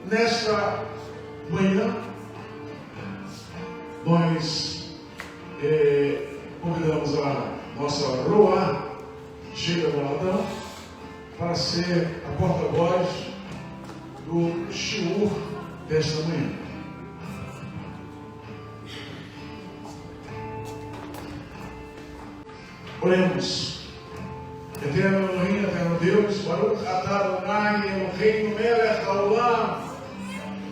nesta manhã, nós convidamos a nossa Roa, Sheila Baladão, para ser a porta-voz do shiur desta manhã. Oremos. Eterno Elohim, eterno Deus, Baruch atah Adonai Eloheinu melech haolam.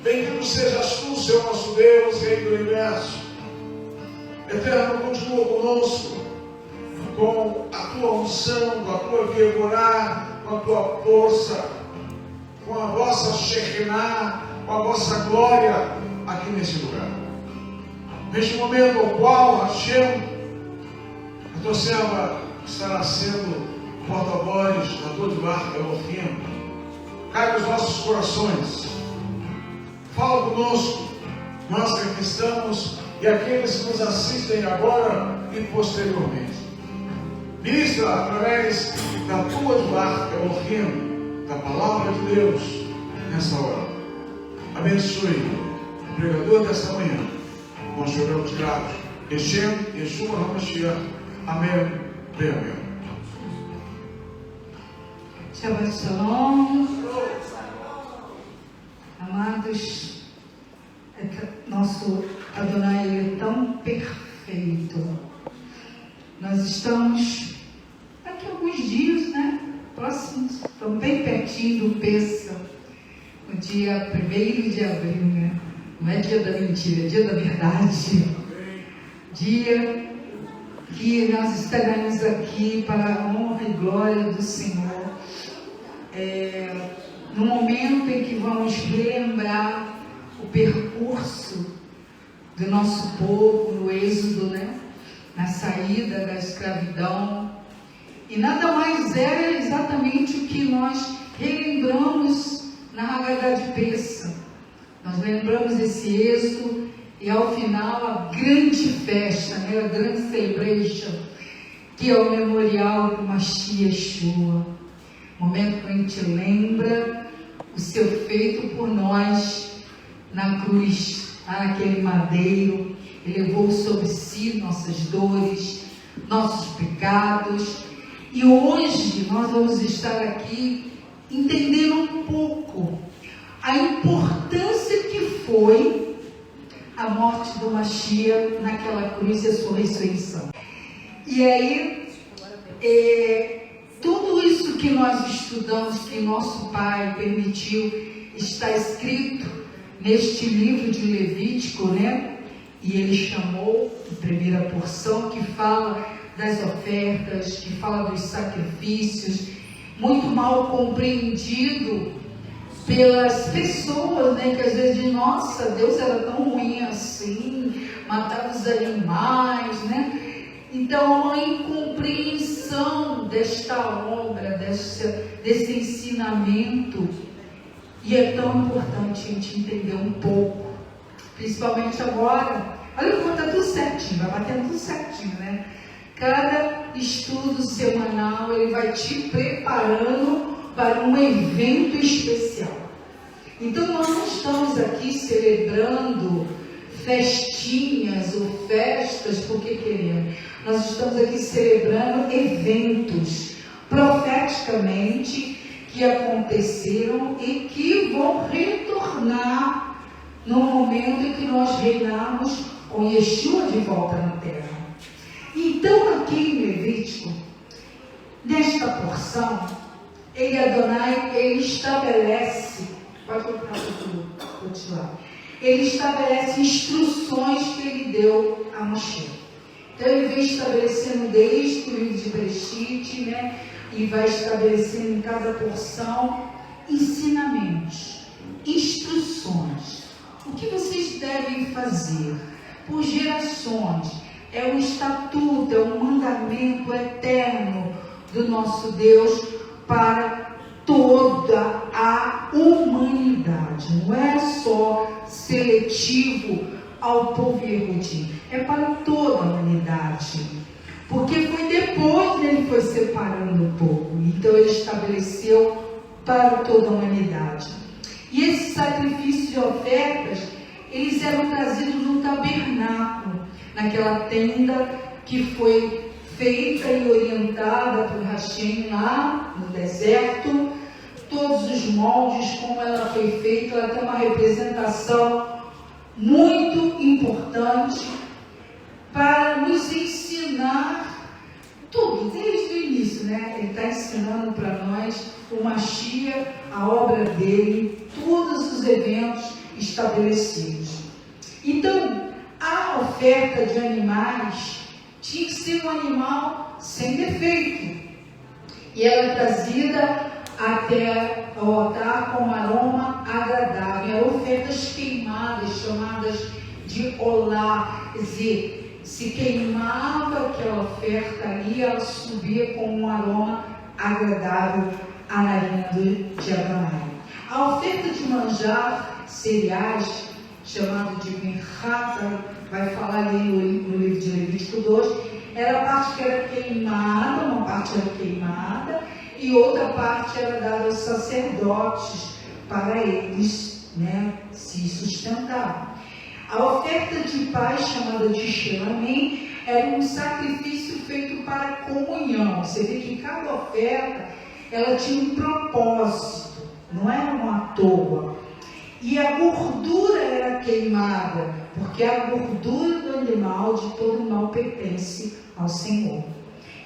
Bendito sejas tu, Senhor nosso Deus, Rei do Universo. Eterno, continua conosco, com a tua unção, com a tua vigorá, com a tua força, com a vossa Shekinah, com a vossa glória aqui nesse lugar. Neste momento ao qual Hashem, a tua serva, estará sendo porta-voz da tua marca Elohim. Cai nos nossos corações. Fala conosco, nós que aqui estamos e aqueles que nos assistem agora e posteriormente. Ministra através da tua marca Elohim, da palavra de Deus, nessa hora. Abençoe o pregador desta manhã. Nós choramos gratos. Hashem, Yeshua HaMashiach. Amém. Bem, amém. Shabbat Shalom. Amados, nosso Adonai é tão perfeito. Nós estamos daqui a alguns dias, né? Próximos, estamos bem pertinho do Pêssego, no dia 1º de abril, né? Não é dia da mentira, é dia da verdade. Dia que nós estaremos aqui para a honra e glória do Senhor. No momento em que vamos relembrar o percurso do nosso povo no êxodo, né? Na saída da escravidão. E nada mais era exatamente o que nós relembramos na Haggadah de Pêssego. Nós lembramos esse êxodo e ao final a grande festa, né? A grande celebration, que é o memorial do Mashiach Yeshua. Momento que a gente lembra o seu feito por nós na cruz, naquele madeiro. Ele levou sobre si nossas dores, nossos pecados. E hoje nós vamos estar aqui entendendo um pouco a importância que foi a morte do Mashiach naquela cruz e a sua ressurreição. E aí, tudo isso que nós estudamos, que nosso Pai permitiu, está escrito neste livro de Levítico, né? E ele chamou a primeira porção que fala das ofertas, que fala dos sacrifícios, muito mal compreendido pelas pessoas, né? Que às vezes dizem, nossa, Deus era tão ruim assim, matava os animais, né? Então, a incompreensão desta obra, desse ensinamento, e é tão importante a gente entender um pouco, principalmente agora. Olha como está tudo certinho, vai batendo tudo certinho, né? Cada estudo semanal, ele vai te preparando para um evento especial. Então, nós não estamos aqui celebrando festinhas ou festas porque queremos. Nós estamos aqui celebrando eventos profeticamente que aconteceram e que vão retornar no momento em que nós reinarmos com Yeshua de volta na terra. Então, aqui em Levítico, nesta porção, ele estabelece, pode continuar, ele estabelece instruções que ele deu a Moshe. Então ele vem estabelecendo desde o livro de Bereshit, né? E vai estabelecendo em cada porção ensinamentos, instruções. O que vocês devem fazer por gerações? É um estatuto, é um mandamento eterno do nosso Deus para toda a humanidade. Não é só seletivo ao povo Yehudi, é para toda a humanidade. Porque foi depois que ele foi separando o povo. Então ele estabeleceu para toda a humanidade. E esses sacrifícios e ofertas, eles eram trazidos no tabernáculo, naquela tenda que foi feita e orientada por Hashem lá no deserto. Todos os moldes, como ela foi feita, ela tem uma representação muito importante para nos ensinar tudo, desde o início, né? Ele está ensinando para nós o Mashiach, a obra dele, todos os eventos estabelecidos. Então, a oferta de animais tinha que ser um animal sem defeito, e ela é trazida até o altar com um aroma agradável. Eram ofertas queimadas, chamadas de olá, quer dizer, se queimava aquela oferta ali, ela subia com um aroma agradável à narina de Adonai. A oferta de manjar, cereais, chamado de merchata, vai falar ali no livro de Levítico 2, era a parte que era queimada, uma parte era queimada, e outra parte era dada aos sacerdotes, para eles, né, se sustentar. A oferta de paz, chamada de Shelamim, era um sacrifício feito para a comunhão. Você vê que cada oferta, ela tinha um propósito, não era uma à toa. E a gordura era queimada, porque a gordura do animal, de todo animal, pertence ao Senhor.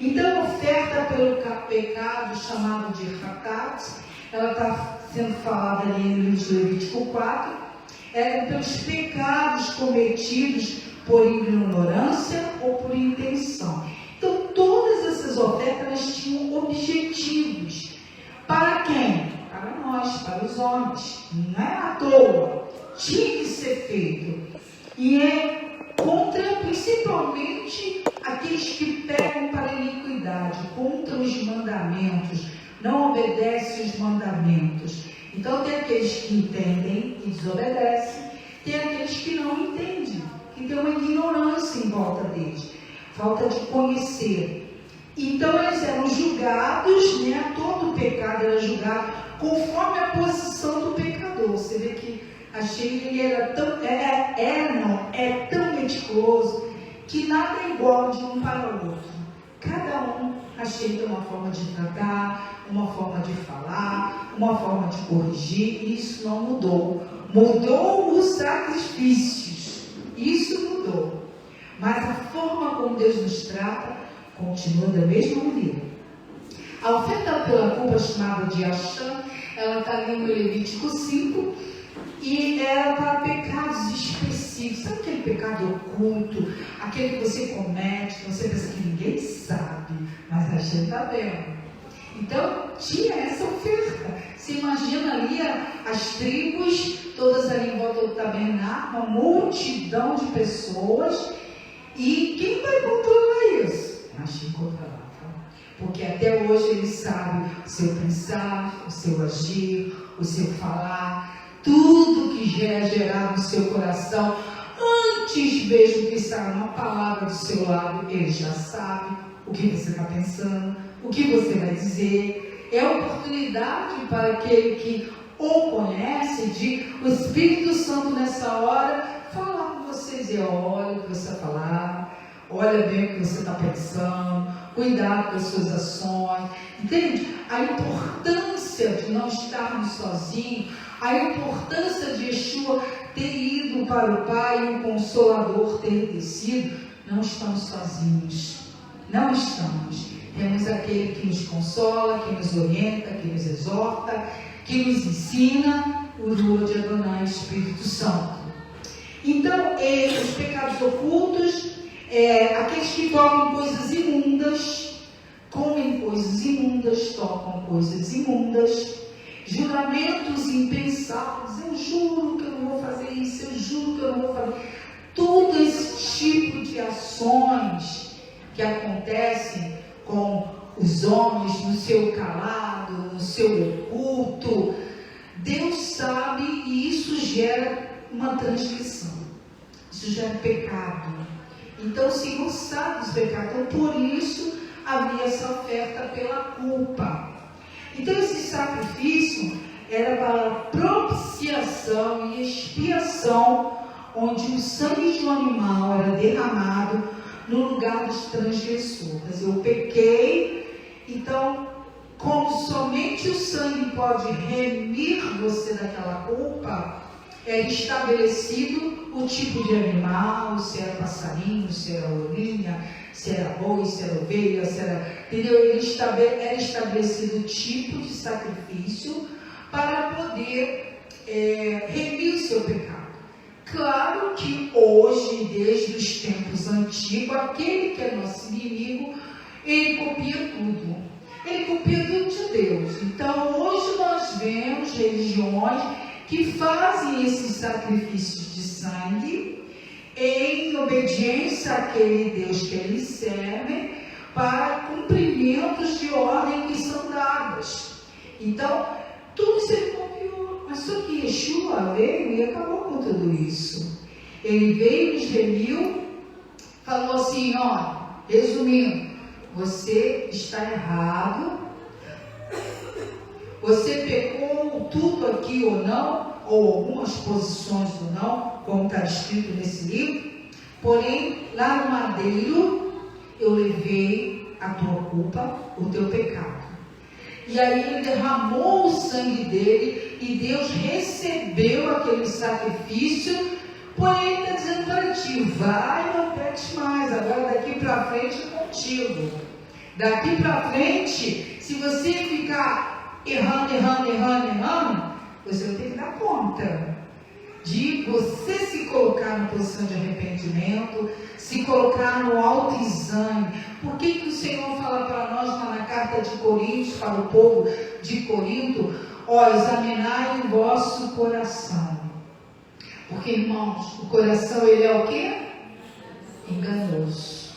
Então, a oferta pelo pecado, chamado de Hatat, ela está sendo falada ali no livro de Levítico 4, era pelos pecados cometidos por ignorância ou por intenção. Então, todas essas ofertas, elas tinham objetivos. Para quem? Para nós, para os homens. Não é à toa. Tinha que ser feito. E é contra, principalmente, aqueles que pecam para a iniquidade, contra os mandamentos, não obedecem os mandamentos. Então, tem aqueles que entendem e desobedecem, tem aqueles que não entendem, que tem uma ignorância em volta deles, falta de conhecer. Então, eles eram julgados, né? Todo pecado era julgado conforme a posição do pecador. Você vê que achei que ele era tão, é tão meticuloso, que nada é igual de um para o outro. Cada um achei que tem uma forma de tratar, uma forma de falar, uma forma de corrigir, e isso não mudou. Mudou os sacrifícios, isso mudou. Mas a forma como Deus nos trata continua da mesma maneira. A oferta pela culpa, chamada de Asham, ela está ali no Levítico 5, e era para pecados específicos. Sabe aquele pecado oculto, aquele que você comete, que você pensa que ninguém sabe, mas a gente está vendo? Então, tinha essa oferta. Você imagina ali as tribos, todas ali em volta do tabernáculo, uma multidão de pessoas, e quem vai controlar isso? Hashem controlava. Porque até hoje ele sabe o seu pensar, o seu agir, o seu falar, tudo que é gerado no seu coração, antes mesmo que saia uma palavra do seu lado, ele já sabe o que você está pensando, o que você vai dizer. É oportunidade para aquele que o conhece, de o Espírito Santo nessa hora falar com você, dizer: olha o que você vai falar, olha bem o que você está pensando, cuidado com as suas ações. Entende? A importância de não estarmos sozinhos, a importância de Yeshua ter ido para o Pai e o Consolador ter descido. Não estamos sozinhos, não estamos. Temos aquele que nos consola, que nos orienta, que nos exorta, que nos ensina, o Ruach de Adonai, Espírito Santo. Então, os pecados ocultos, aqueles que tocam coisas imundas, comem coisas imundas, tocam coisas imundas, juramentos impensados: eu juro que eu não vou fazer isso, eu juro que eu não vou fazer. Todo esse tipo de ações que acontecem com os homens no seu calado, no seu oculto, Deus sabe, e isso gera uma transgressão, isso gera pecado. Então o Senhor sabe dos pecados, então por isso havia essa oferta pela culpa. Então esse sacrifício era para propiciar propiciação e expiação, onde o sangue de um animal era derramado no lugar dos transgressores. Eu pequei, então, como somente o sangue pode remir você daquela culpa, era estabelecido o tipo de animal, se era passarinho, se era ovelha, se era boi, se era ovelha, se era... Entendeu? Era estabelecido o tipo de sacrifício para poder remir o seu pecado. Claro que hoje, desde os tempos antigos, aquele que é nosso inimigo, ele copia tudo. Ele copia tudo de Deus. Então, hoje nós vemos religiões que fazem esses sacrifícios de sangue em obediência àquele Deus que eles servem para cumprimentos de ordem que são dadas. Então, tudo se copiou. Mas só que Yeshua veio e acabou com tudo isso. Ele veio, nos remiu, falou assim, ó, resumindo, você está errado, você pecou tudo aqui ou não, ou algumas posições ou não, como está escrito nesse livro, porém, lá no madeiro, eu levei a tua culpa, o teu pecado. E aí ele derramou o sangue dele, e Deus recebeu aquele sacrifício, porém ele está dizendo para ti, vai, não peques mais, agora daqui para frente é contigo. Daqui para frente, se você ficar errando, você vai ter que dar conta de você se colocar na posição de arrependimento, se colocar no autoexame. Por que o Senhor fala para nós lá na carta de Coríntios, para o povo de Corinto, ó, examinai o vosso coração. Porque, irmãos, o coração, ele é o quê? Enganoso.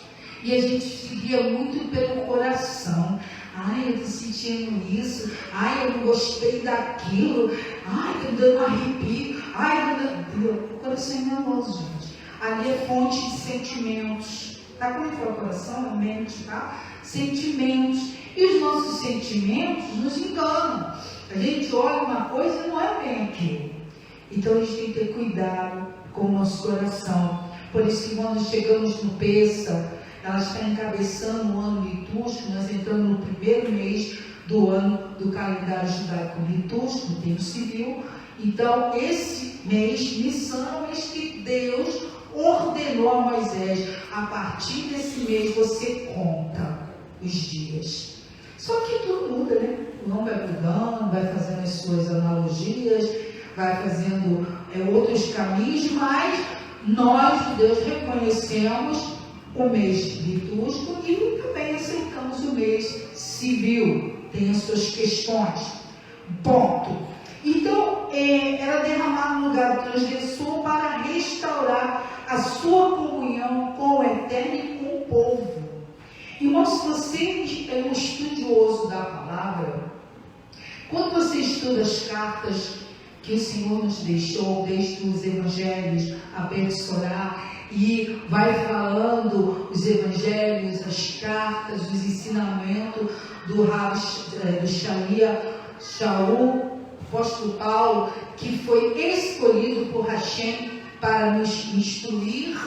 E a gente se guia muito pelo coração. Ai, eu estou sentindo isso. Ai, eu não gostei daquilo. Ai, estou dando um arrepio. Ai, o coração é enganoso, gente. Ali é fonte de sentimentos. Tá? Como fala o coração? A mente, tá? Sentimentos. E os nossos sentimentos nos enganam. A gente olha uma coisa e não é bem aquilo. Então a gente tem que ter cuidado com o nosso coração. Por isso que quando chegamos no Pêssar, ela está encabeçando o ano litúrgico, nós entramos no primeiro mês do ano do calendário judaico litúrgico, do tempo civil. Então, esse mês, Nissan, é o mês que Deus ordenou a Moisés. A partir desse mês, você conta os dias. Só que tudo muda, né? O nome vai mudando, vai fazendo as suas analogias, vai fazendo outros caminhos, mas nós, judeus, reconhecemos o mês litúrgico e também aceitamos o mês civil. Tem as suas questões. Ponto. Então, era derramar no lugar do transgressor para restaurar a sua comunhão com o Eterno e com o povo. Irmão, se você é um estudioso da palavra, quando você estuda as cartas que o Senhor nos deixou, desde os evangelhos, a Bersorar, e vai falando os evangelhos, as cartas, os ensinamentos do Rav Shaul, apóstolo Paulo, que foi escolhido por Hashem para nos instruir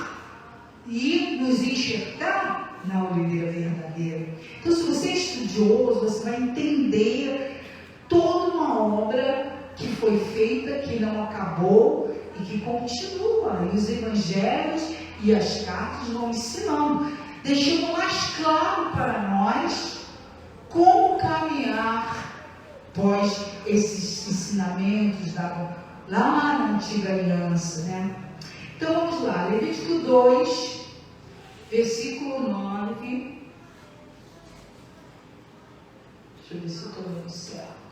e nos enxertar na oliveira verdadeira. Então, se você é estudioso, você vai entender toda uma obra que foi feita, que não acabou e que continua. E os evangelhos e as cartas vão ensinando, deixando mais claro para nós como caminhar após esses ensinamentos lá na antiga aliança, né? Então vamos lá, Levítico 2, versículo 9. Deixa eu ver se eu estou vendo certo.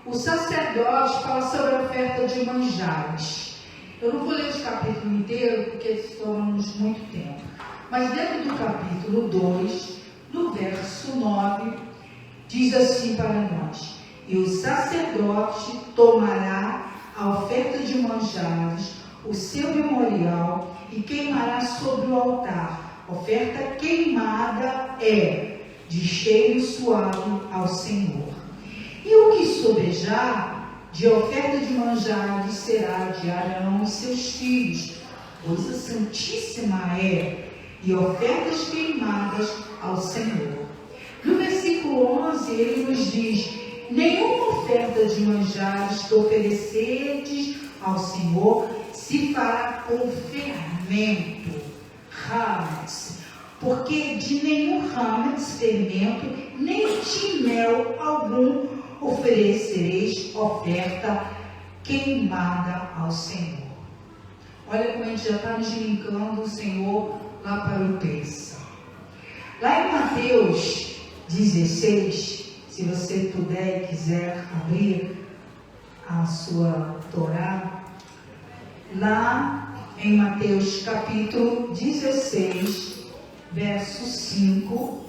O sacerdote fala sobre a oferta de manjares. Eu não vou ler esse capítulo inteiro, porque tomamos muito tempo. Mas dentro do capítulo 2, no verso 9, diz assim para nós: e o sacerdote tomará a oferta de manjares, o seu memorial, e queimará sobre o altar. Oferta queimada é de cheiro suave ao Senhor. E o que sobejar de oferta de manjares será de Arão e seus filhos, coisa santíssima é, e ofertas queimadas ao Senhor. No versículo 11 ele nos diz: nenhuma oferta de manjares que oferecerdes ao Senhor se fará com fermento, hametz, porque de nenhum hametz, fermento, nem de mel algum oferecereis oferta queimada ao Senhor. Olha como a gente já está nos linkando o Senhor lá para o Pêssego. Lá em Mateus 16, se você puder e quiser abrir a sua Torá, lá em Mateus capítulo 16, verso 5,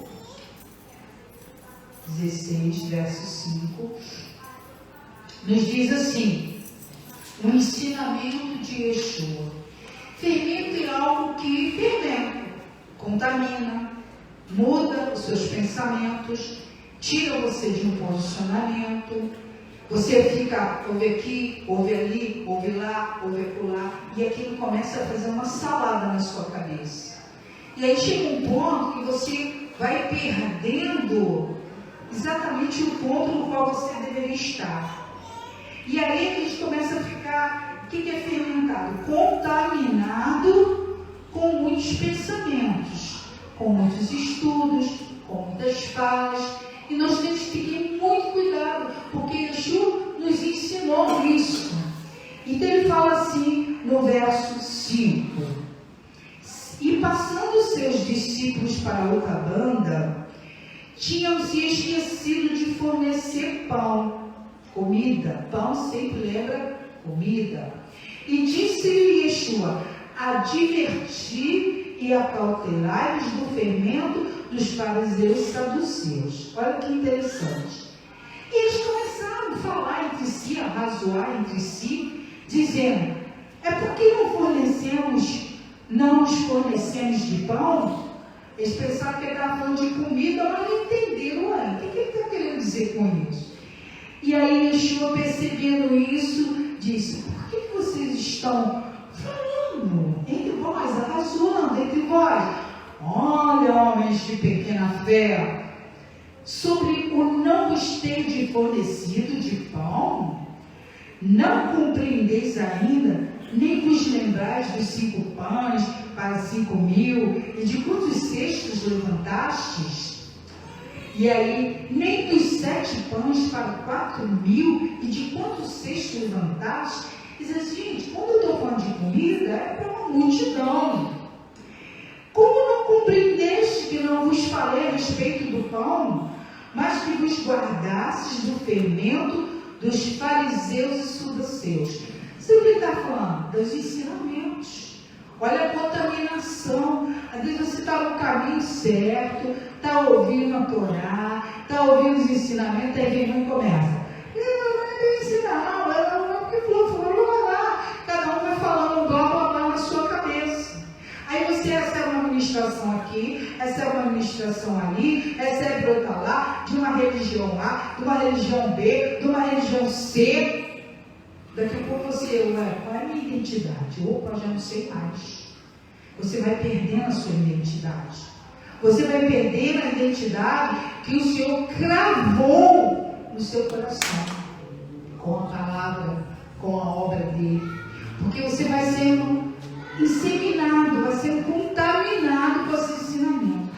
16, verso 5, nos diz assim: o ensinamento de Yeshua. Fermento é algo que fermenta, contamina, muda os seus pensamentos, tira você de um posicionamento. Você fica, ouve aqui, ouve ali, ouve lá, ouve acolá, e aquilo começa a fazer uma salada na sua cabeça. E aí chega um ponto que você vai perdendo exatamente o ponto no qual você deveria estar. E aí a gente começa a ficar, o que é fermentado? Contaminado com muitos pensamentos, com muitos estudos, com muitas falas. E nós temos que ter muito cuidado, porque Yeshua nos ensinou isso. Então ele fala assim no verso 5: e passando seus discípulos para outra banda, tinham se esquecido de fornecer pão, comida. Pão sempre lembra comida. E disse-lhe Yeshua: adverti e acautelai-vos do fermento dos fariseus e saduceus. Olha que interessante. E eles começaram a falar entre si, a razoar entre si, dizendo: é porque não nos fornecemos de pão? Eles pensaram que ele estava falando de comida, mas não entenderam. O que ele está querendo dizer com isso? E aí Yeshua, percebendo isso, disse: por que vocês estão falando entre vós, arrazoando entre vós? Olha, homens de pequena fé, sobre o não vos ter fornecido de pão, não compreendeis ainda, nem vos lembrais dos 5 pães para 5.000, e de quantos cestos levantastes? E aí, nem dos 7 pães para 4.000, e de quantos cestos levantastes? Diz assim: gente, quando eu estou falando de comida, é para uma multidão. Como não compreendeste que não vos falei a respeito do pão, mas que vos guardastes do fermento dos fariseus e saduceus? Sabe o que ele está falando? Dos ensinamentos. Olha a contaminação. Às vezes você está no caminho certo, está ouvindo a Torá, está ouvindo os ensinamentos, aí vem e começa: não é ensinar, não é porque falou lá. Cada um vai falando blá blá blá na sua cabeça. Aí você, essa é uma ministração aqui, essa é uma ministração ali, essa é brota lá, de uma religião A, de uma religião B, de uma religião C. Daqui a pouco você, qual é a minha identidade? Opa, já não sei mais. Você vai perdendo a sua identidade. Você vai perdendo a identidade que o Senhor cravou no seu coração, com a palavra, com a obra dele. Porque você vai sendo inseminado, vai ser contaminado com esse ensinamento.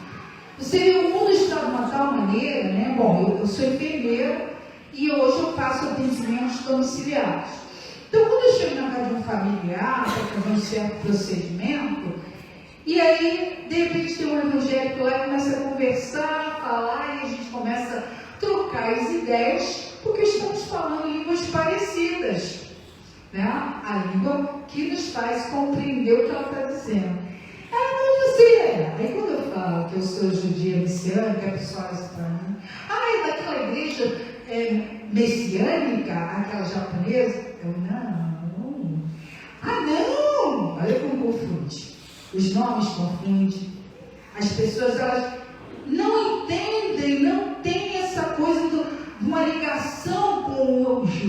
Você vê, o mundo está de uma tal maneira, né? Bom, eu sou enfermeira e hoje eu faço atendimentos domiciliares. Então, quando eu chego na casa de um familiar para fazer um certo procedimento, e aí, de repente, tem um evangélico lá e começa a conversar, a falar, e a gente começa a trocar as ideias, porque estamos falando línguas parecidas. Né? A língua que nos faz compreender o que ela está dizendo. Mas você é. Aí quando eu falo que eu sou judia messiânica, a pessoa olha para mim: é daquela igreja messiânica, aquela japonesa? Eu, não. Não! Olha como confunde. Os nomes confundem. As pessoas, elas não entendem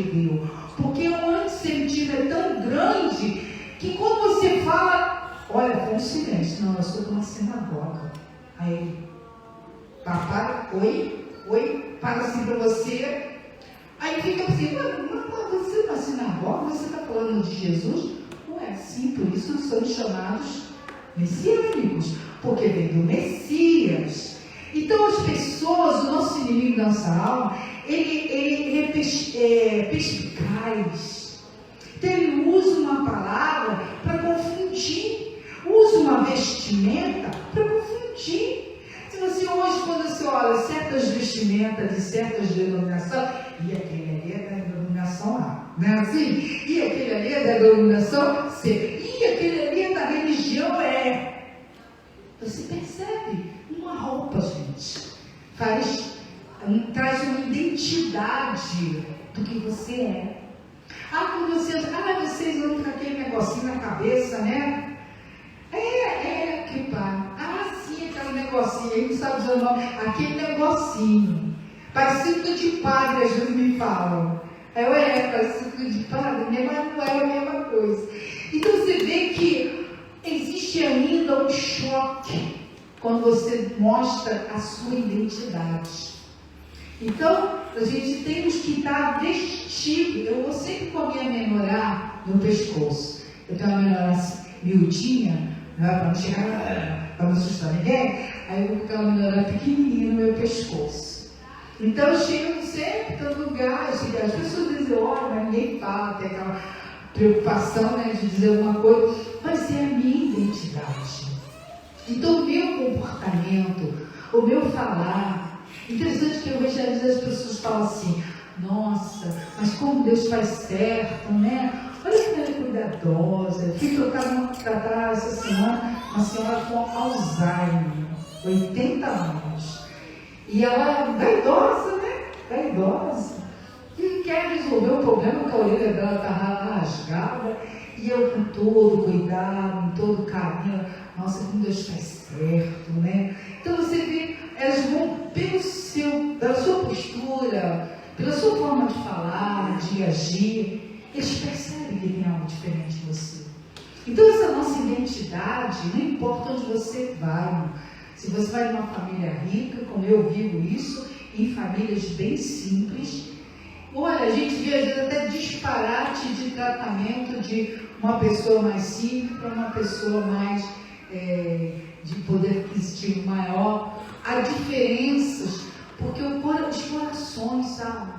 judeu, porque o antissemitismo é tão grande que quando você fala, olha, foi um silêncio, não, eu sou de uma sinagoga. Aí, papai, oi, fala assim para você. Aí fica assim, mas você na sinagoga, você está falando de Jesus? Ué, sim, por isso somos chamados messiânicos, porque vem do Messias. Então as pessoas, o nosso inimigo da nossa alma, ele é perspicaz. Então ele usa uma palavra para confundir, usa uma vestimenta para confundir. Se você hoje, quando você olha certas vestimentas de certas denominações, e aquele ali é da denominação A, não é assim? E aquele ali é da denominação C, e aquele ali é da religião E. Você percebe? Uma roupa, gente, traz uma identidade do que você é. Quando você vocês vão com aquele negocinho na cabeça, né? Que pá. Sim, aquele negocinho, aí não sabe dizer o nome, aquele negocinho, parecido de padre, às vezes me falam. Parecido de padre, mas não é a mesma coisa. Então você vê que existe ainda um choque quando você mostra a sua identidade. Então, a gente tem que estar vestido. Eu vou sempre com a minha menorá no pescoço. Eu tenho uma menorá miudinha, para não chegar, para não assustar ninguém. Aí eu vou com aquela menorá pequenininha no meu pescoço. Então, eu chego sempre em todo lugar. As pessoas dizem, olha, mas ninguém fala, tem aquela preocupação, né, de dizer alguma coisa. Mas é a minha identidade. Então, o meu comportamento, o meu falar. Interessante que eu vejo às vezes as pessoas falam assim, nossa, mas como Deus faz certo, né? Olha como ela é cuidadosa. Eu fui tratar essa semana uma senhora com Alzheimer, 80 anos. E ela é vaidosa, né? Vaidosa. E quer resolver o problema que a orelha dela está rasgada. E eu com todo cuidado, com todo carinho, nossa, como Deus faz certo, né? Então você vê, elas vão pela sua postura, pela sua forma de falar, de agir, eles percebem que tem algo diferente em você. Então essa nossa identidade, não importa onde você vai, se você vai numa família rica, como eu vivo isso, em famílias bem simples, olha, a gente vê às vezes até disparate de tratamento de uma pessoa mais simples para uma pessoa mais de poder aquisitivo maior. Há diferenças, porque os corações, sabe?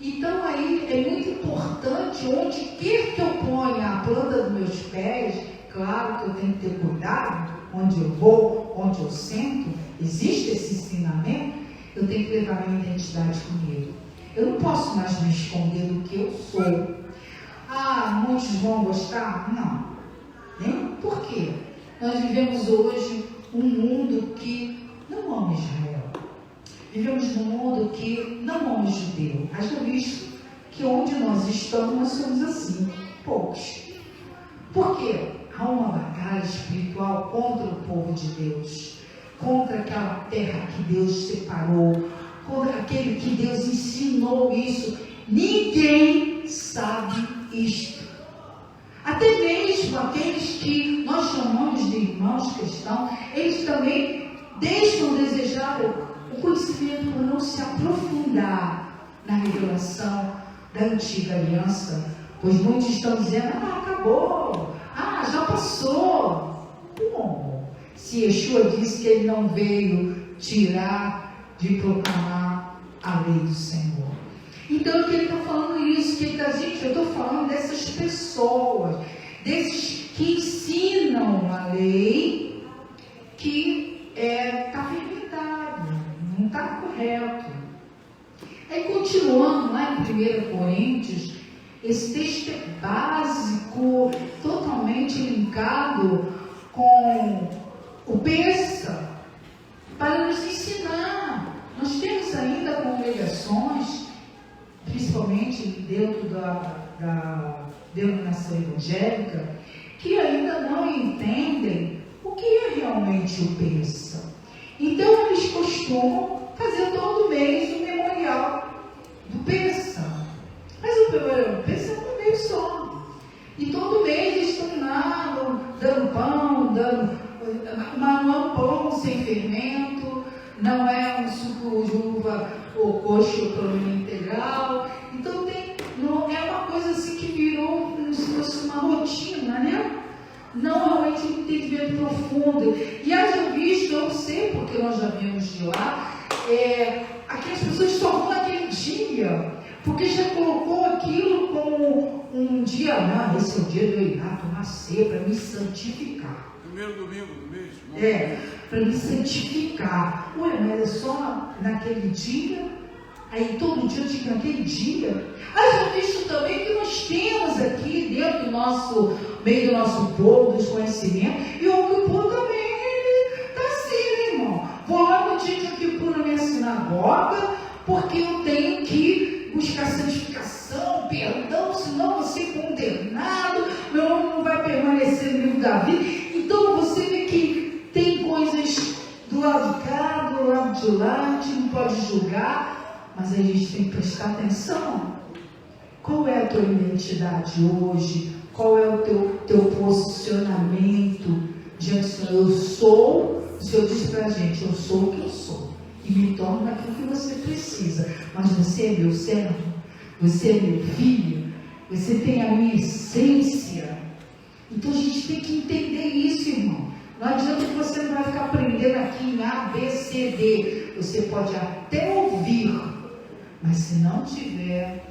Então aí é muito importante, onde quer que eu ponha a planta dos meus pés, claro que eu tenho que ter cuidado, onde eu vou, onde eu sento, existe esse ensinamento, eu tenho que levar minha identidade comigo. Eu não posso mais me esconder do que eu sou. Muitos vão gostar? Não. Nem por quê? Nós vivemos hoje um mundo que não ama Israel. Vivemos num mundo que não ama o judeu. Haja visto que onde nós estamos, nós somos assim, poucos. Por quê? Há uma batalha espiritual contra o povo de Deus, contra aquela terra que Deus separou, contra aquele que Deus ensinou isso. Ninguém sabe isto. Até mesmo aqueles que nós chamamos de irmãos cristãos, eles também deixam desejar o conhecimento por não se aprofundar na revelação da antiga aliança, pois muitos estão dizendo, acabou, já passou. Como? Se Yeshua disse que ele não veio tirar de proclamar a lei do Senhor. Então, que ele está falando isso, que ele está dizendo, eu estou falando dessas pessoas, desses que ensinam a lei, que está fermentado, não está correto. Aí, continuando lá em 1 Coríntios, esse texto é básico, totalmente linkado com o Peça, para nos ensinar. Nós temos ainda congregações, principalmente dentro da denominação evangélica, que ainda não entendem o que é realmente o Peça. Então eles costumam fazer todo mês o memorial do Peça. Mas o pensa um mês só. E todo mês eles estão lá dando pão, mas não é um pão sem fermento, não é um suco de uva ou coxa ou problema integral. Então não é uma coisa assim que virou como se fosse uma rotina, né? Não realmente um entendimento profundo. E haja visto, eu sei, porque nós já vimos de lá, aquelas pessoas só vão naquele dia, porque já colocou aquilo como um dia, esse é o dia de eu ir lá tomar ceia para me santificar. Primeiro domingo do mês. Para me santificar. Ué, mas é só naquele dia? Aí todo dia eu digo naquele dia. Haja visto também que nós temos aqui dentro do nosso meio do nosso povo, dos conhecimentos, e o Kippur também, ele está assim, né, irmão? Vou lá no dia de Kippur na minha sinagoga, porque eu tenho que buscar santificação, perdão, senão vou ser condenado, meu nome não vai permanecer no livro da vida. Então você vê que tem coisas do lado de cá, do lado de lá, a gente não pode julgar, mas a gente tem que prestar atenção. Qual é a tua identidade hoje? Qual é o teu posicionamento diante do Senhor? Eu sou, o Senhor diz para a gente, eu sou o que eu sou. E me torno naquilo que você precisa. Mas você é meu servo, você é meu filho, você tem a minha essência. Então a gente tem que entender isso, irmão. Não adianta que você não vai ficar aprendendo aqui em A, B, C, D. Você pode até ouvir, mas se não tiver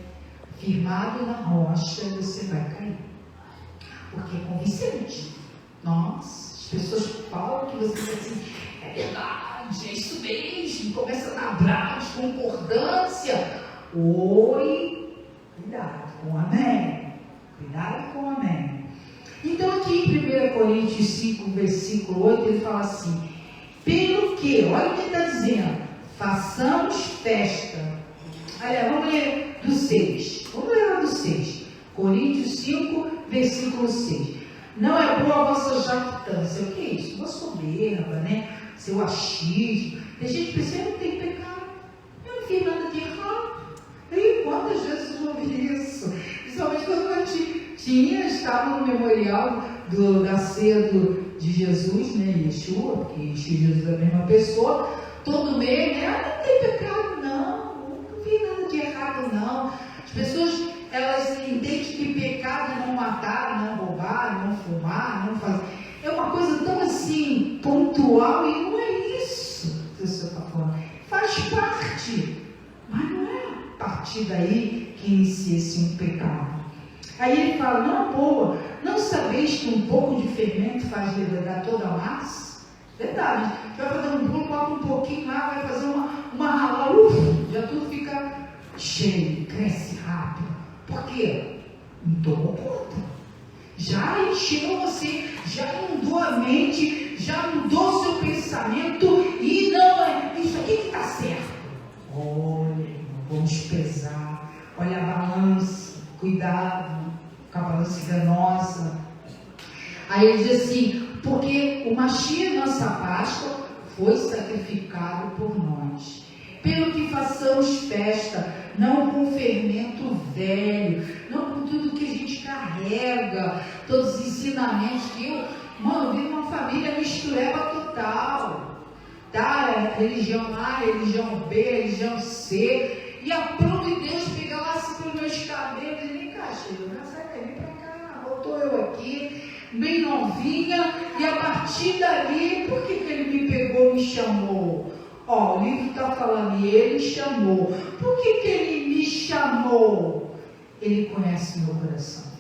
firmado na rocha, você vai cair. Porque é convincente. Nossa, as pessoas falam que você diz assim, é verdade, é isso mesmo, começa a dar de concordância. Oi, cuidado com o amém. Cuidado com o amém. Então aqui em 1 Coríntios 5, versículo 8, ele fala assim, pelo que, olha o que ele está dizendo, façamos festa. Olha, vamos ler do 6. Vamos ler lá do 6. Coríntios 5, versículo 6. Não é boa a vossa jactância. O que é isso? Uma soberba, né? Seu achismo. Tem gente que pensa, eu não tenho pecado. Eu não fiz nada de errado. E quantas vezes eu ouvi isso? Principalmente quando a gente estava no memorial da ceia de Jesus, né? Yeshua, porque Yeshua e Jesus é a mesma pessoa. Todo mês, né? Não tem pecado, não vi nada de errado, não. As pessoas, elas entendem que pecado é não matar, não roubar, não fumar, não fazer. É uma coisa tão assim, pontual, e não é isso que você está falando. Faz parte, mas não é a partir daí que inicia-se um pecado. Aí ele fala, não, boa, não sabeis que um pouco de fermento faz levedar toda a massa? Verdade, você vai fazer um bolo, coloca um pouquinho lá, vai fazer uma rala, já tudo fica cheio, cresce rápido. Por quê? Não tomou conta. Já encheu você, já inundou a mente, já mudou o seu pensamento, e não é isso aqui que está certo. Olha, vamos pesar, olha a balança, cuidado com a balança enganosa. Aí ele diz assim, porque o Mashiach, nossa Páscoa, foi sacrificado por nós. Pelo que façamos festa, não com fermento velho, não com tudo que a gente carrega, todos os ensinamentos que eu vi uma família mistureba total. Tá? Religião A, religião B, religião C. E a própria Deus pega lá assim pelos meus cabelos e nem caixeiro, sai daí, vem pra cá, voltou eu aqui. Bem novinha, e a partir dali, por que ele me pegou, me chamou? O livro está falando, e ele chamou. Por que ele me chamou? Ele conhece meu coração.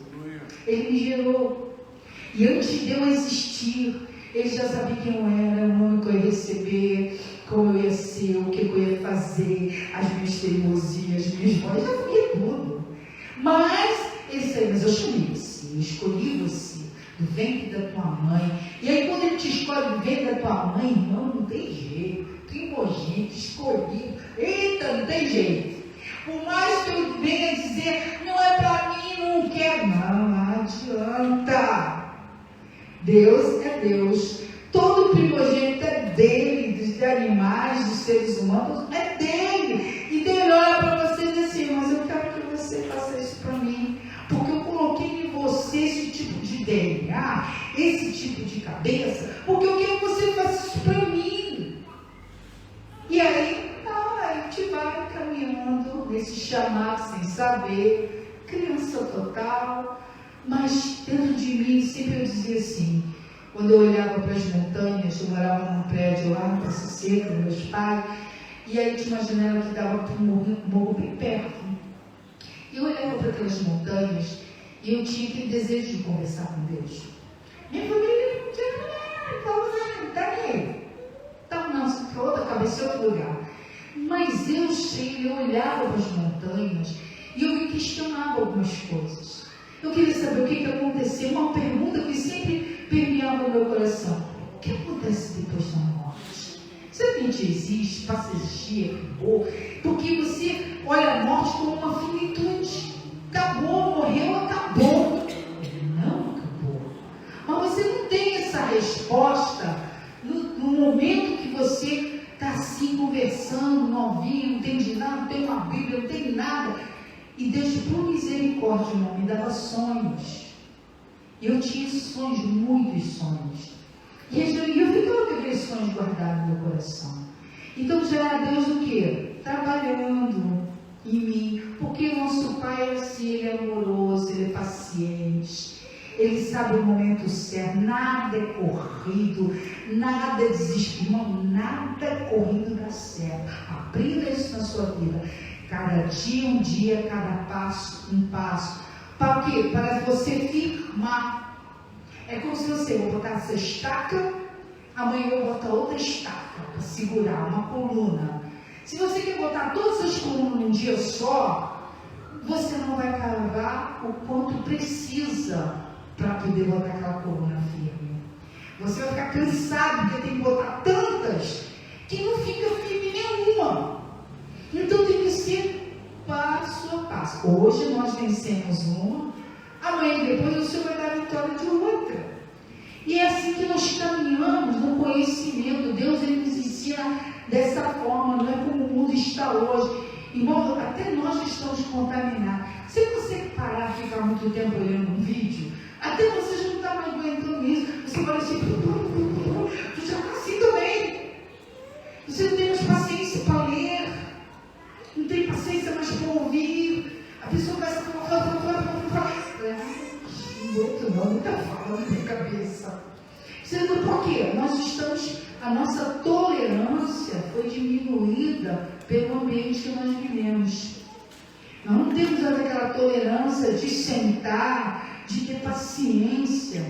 Ele me gerou. E antes de eu existir, ele já sabia quem eu era, o nome que eu ia receber, como eu ia ser, o que eu ia fazer, as minhas teimosias, as minhas vozes, já sabia tudo. Mas eu chamei você, eu escolhi você. Do ventre da tua mãe. E aí quando ele te escolhe do ventre da tua mãe, irmão, não tem jeito. Primogênito, escolhido. Eita, não tem jeito. Por mais que eu venha dizer, não é para mim, não quero. Não adianta. Deus é Deus. Todo primogênito é dele, dos animais, dos seres humanos, é dele. E dele olha para você e diz assim, mas eu quero que você faça isso para mim. cabeça, porque eu quero que você faça isso para mim. E aí, a gente vai caminhando nesse chamado sem saber, criança total, mas dentro de mim sempre eu dizia assim, quando eu olhava para as montanhas, eu morava num prédio lá no Passo Seco, com meus pais, e aí tinha uma janela que dava para um morro bem perto. E eu olhava para aquelas montanhas e eu tinha aquele desejo de conversar com Deus. Minha família não tinha nada, está nele. Então, não, se toda a cabeça em outro lugar. Mas eu olhava para as montanhas e eu me questionava algumas coisas. Eu queria saber o que aconteceu. Uma pergunta que sempre permeava o meu coração. O que acontece depois da morte? Será que a gente existe? Passa a existir? Acabou? Porque você olha a morte como uma finitude. Acabou, morreu, acabou. Não acabou. Mas você não tem essa resposta no momento que você está assim conversando, novinho, não tem de nada, não tem uma Bíblia, não tem nada. E Deus, por misericórdia, irmão, me dava sonhos. Eu tinha sonhos, muitos sonhos. E eu ficava com aqueles sonhos guardados no meu coração. Então já era Deus o quê? Trabalhando em mim. Porque o nosso Pai é assim, Ele é amoroso, Ele é paciente. Ele sabe o momento certo. Nada é corrido, nada é desespero, nada é corrido dá certo. Aprenda isso na sua vida. Cada dia um dia, cada passo um passo. Para quê? Para você firmar. É como se você vou botar essa estaca, amanhã eu vou botar outra estaca para segurar uma coluna. Se você quer botar todas as colunas num dia só, você não vai cavar o quanto precisa para poder botar aquela coluna firme. Você vai ficar cansado porque tem que botar tantas que não fica firme nenhuma. Então tem que ser passo a passo. Hoje nós vencemos uma, amanhã depois o Senhor vai dar a vitória de outra. E é assim que nós caminhamos no conhecimento. Deus, Ele nos ensina dessa forma, não é como o mundo está hoje. Irmão, até nós estamos contaminados. Se você parar e ficar muito tempo olhando um vídeo, até você já não está mais aguentando isso. Você vai assim, você já está assim também. Você não tem mais paciência para ler, não tem paciência mais para ouvir. A pessoa vai muito não, muita fala na minha cabeça. Sendo por quê? A nossa tolerância foi diminuída pelo ambiente que nós vivemos. Nós não temos aquela tolerância de sentar, de ter paciência.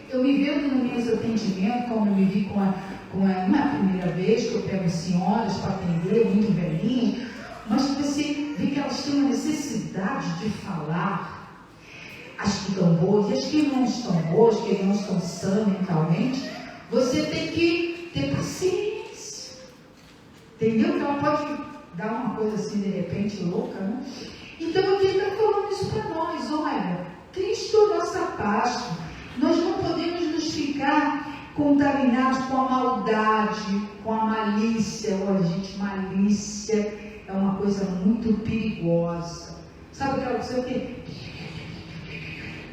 Eu me vendo nos meus atendimentos, como eu me vi com a primeira vez que eu pego senhoras para atender, muito velhinhas, mas você vê que elas têm uma necessidade de falar. As que estão boas e as que não estão boas, que não estão sãs mentalmente, você tem que ter paciência. Entendeu? Que ela pode dar uma coisa assim de repente louca, né? Então aqui está falando isso para nós. Olha, Cristo é nossa paz. Nós não podemos nos ficar contaminados com a maldade, com a malícia. Olha, gente, malícia é uma coisa muito perigosa. Sabe aquela pessoa que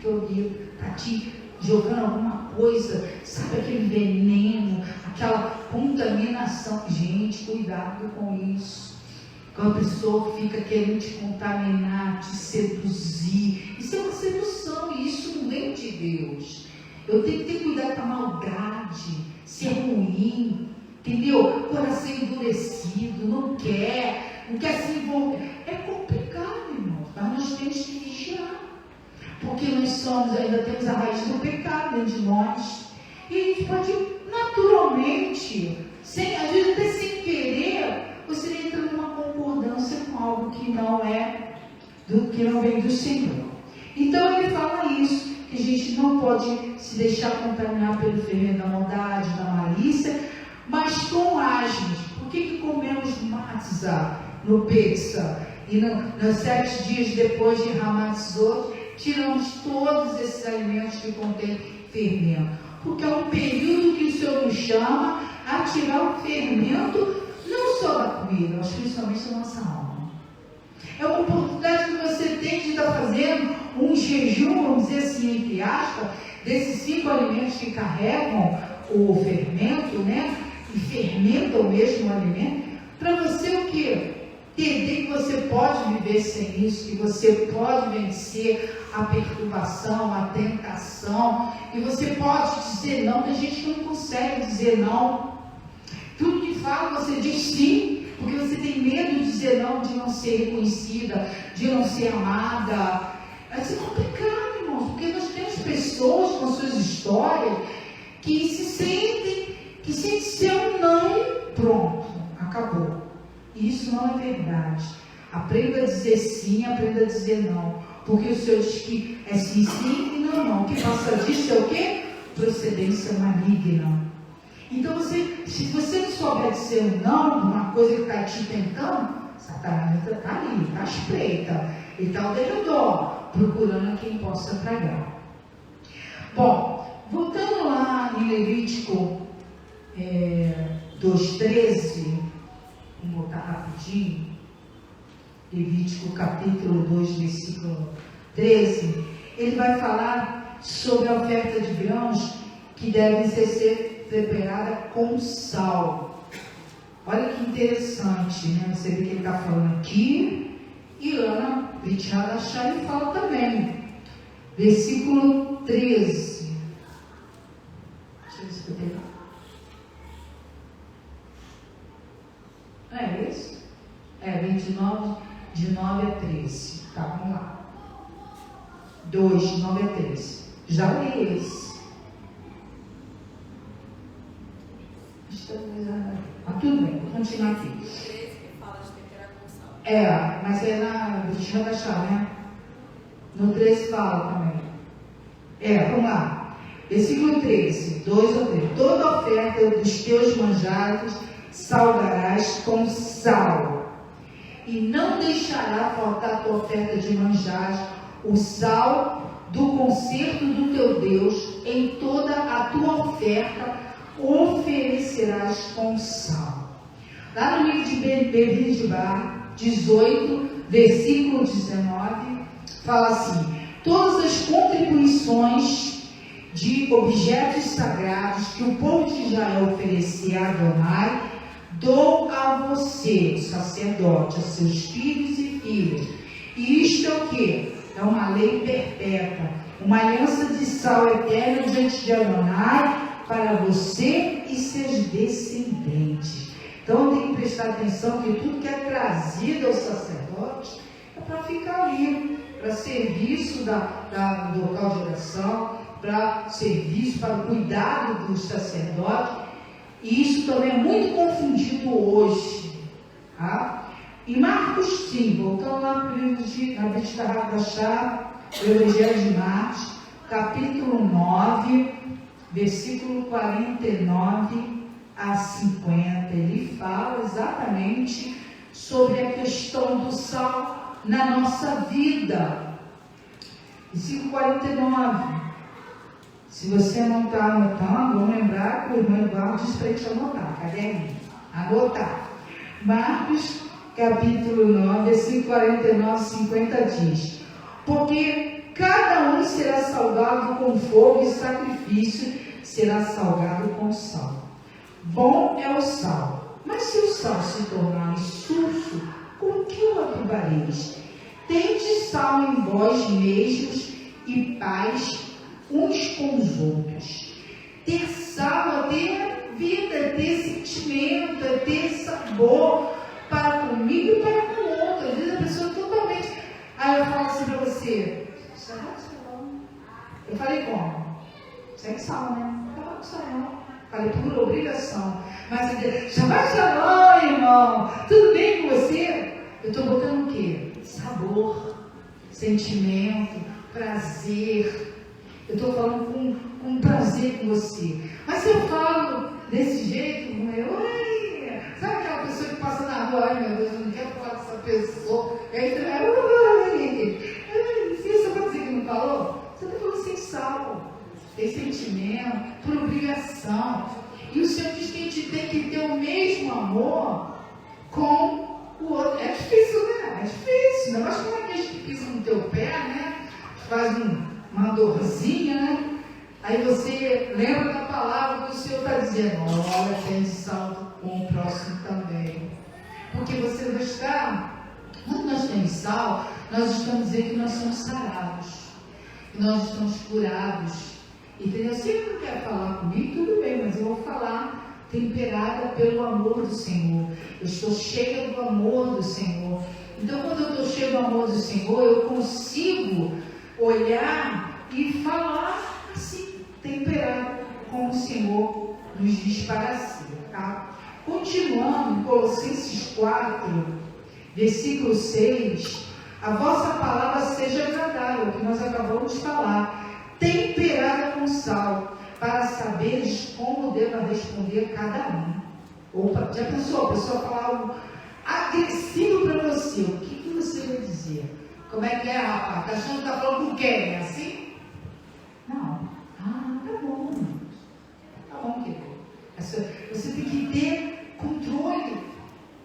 está te jogando alguma coisa, sabe, aquele veneno, aquela contaminação. Gente, cuidado com isso. Quando a pessoa fica querendo te contaminar, te seduzir, isso é uma sedução, e isso não vem de Deus. Eu tenho que ter cuidado com a maldade, ser ruim, entendeu? Coração endurecido, não quer se envolver. É complicado, irmão, mas nós temos que vigiar. Porque nós ainda temos a raiz do pecado dentro de nós. E a gente pode naturalmente, às vezes até sem querer, você entra numa concordância com algo que não vem do Senhor. Então ele fala isso, que a gente não pode se deixar contaminar pelo fermento da maldade, da malícia, mas com asmos. Por que comemos matzah no Pesach? E nos 7 dias depois de Hamatzot, tiramos todos esses alimentos que contêm fermento. Porque é um período que o Senhor nos chama a tirar o fermento, não só da comida, mas principalmente da nossa alma. É uma oportunidade que você tem de estar fazendo um jejum, vamos dizer assim, entre aspas, desses 5 alimentos que carregam o fermento, né? E fermentam mesmo o alimento, para você o quê? Entender que você pode viver sem isso, que você pode vencer a perturbação, a tentação, e você pode dizer não. Tem gente que não consegue dizer não. Tudo que fala você diz sim, porque você tem medo de dizer não, de não ser reconhecida, de não ser amada. Vai ser complicado, irmãos, porque nós temos pessoas com suas histórias que se sentem, que ser um não, pronto, acabou. Isso não é verdade. Aprenda a dizer sim, aprenda a dizer não. Porque o Senhor diz que é sim, sim e não, não. O que passa disso é o quê? Procedência maligna. Então, se você não souber dizer um não, uma coisa que está te tentando, Satanás está ali, está espreita. Ele está ao derredor, procurando quem possa tragar. Bom, voltando lá em Levítico 2:13, vamos voltar rapidinho. Levítico capítulo 2, versículo 13. Ele vai falar sobre a oferta de grãos que devem ser preparada com sal. Olha que interessante, né? Você vê que ele está falando aqui, e lá na Vichadachá ele fala também. Versículo 13. Deixa eu ver se eu tenho. É esse? 29, de 9 a 13. Tá, vamos lá. 2, de 9 a 13. Já li esse. Mas tudo bem, vou continuar aqui. Mas é na Vichadachá, né? No 13 fala também. Vamos lá. Versículo 13, 2 ou 3. Toda oferta dos teus manjares salgarás com sal, e não deixará faltar a tua oferta de manjares, o sal do concerto do teu Deus, em toda a tua oferta oferecerás com sal. Lá no livro de Bemidbar 18, versículo 19, fala assim: todas as contribuições de objetos sagrados que o povo de Israel oferecer a Adonai, dou a você, o sacerdote, a seus filhos e filhas. E isto é o quê? É uma lei perpétua, uma aliança de sal eterna diante de Adonai para você e seus descendentes. Então tem que prestar atenção que tudo que é trazido ao sacerdote é para ficar ali, para serviço do local de oração, para serviço, para o cuidado do sacerdote. E isso também é muito confundido hoje. Tá? Em Marcos 5, voltando lá para o livro de Abitahachá, o Evangelho de Marcos, capítulo 9, versículo 49 a 50, ele fala exatamente sobre a questão do sal na nossa vida. Versículo 49. Se você não está anotando, vamos lembrar que o irmão Eduardo disse para a gente anotar. Cadê aí? Anotar. Marcos, capítulo 9, versículo 49 e 50 diz: porque cada um será salgado com fogo e sacrifício será salgado com sal. Bom é o sal, mas se o sal se tornar insulso, com que o adubareis? Tende sal em vós mesmos e paz uns com os outros. Ter sal é ter vida, é ter sentimento, é ter sabor para comigo e para com o outro. Às vezes a pessoa totalmente... Aí eu falo assim para você: será que sal? Eu falei como? Segue sal, né? Não fala com sal não. Falei por obrigação. Mas já vai sal, irmão. Tudo bem com você? Eu estou botando o quê? Sabor, sentimento, prazer. Eu estou falando com prazer com você. Mas se eu falo desse jeito, oi, sabe aquela pessoa que passa na rua, ai meu Deus, eu não quero falar com essa pessoa. E aí você vai, oi, você pode dizer que não falou? Você está falando sem sal, tem sentimento, por obrigação. E o Senhor diz que a gente tem que ter o mesmo amor com o outro. É difícil, né? É difícil. Ainda mais como aqueles que pisam no teu pé, né? Faz uma dorzinha, né? Aí você lembra da palavra que o Senhor está dizendo, olha, tem saldo com o próximo também. Porque você vai estar, quando nós temos sal, nós estamos dizendo que nós somos sarados, que nós estamos curados. Entendeu? Se ele não quer falar comigo, tudo bem, mas eu vou falar temperada pelo amor do Senhor. Eu estou cheia do amor do Senhor. Então, quando eu estou cheia do amor do Senhor, eu consigo olhar e falar assim, temperado, como o Senhor nos diz para ser, tá? Continuando, em Colossenses 4, versículo 6, a vossa palavra seja agradável, que nós acabamos de falar, temperada com sal, para saberes como deva responder cada um. Opa, já pensou? A pessoa falar algo agressivo para você, o que você vai dizer? Como é que é, rapaz? Está achando que está falando com quem? É assim? Não. Ah, tá bom. Tá bom, querido. Você tem que ter controle.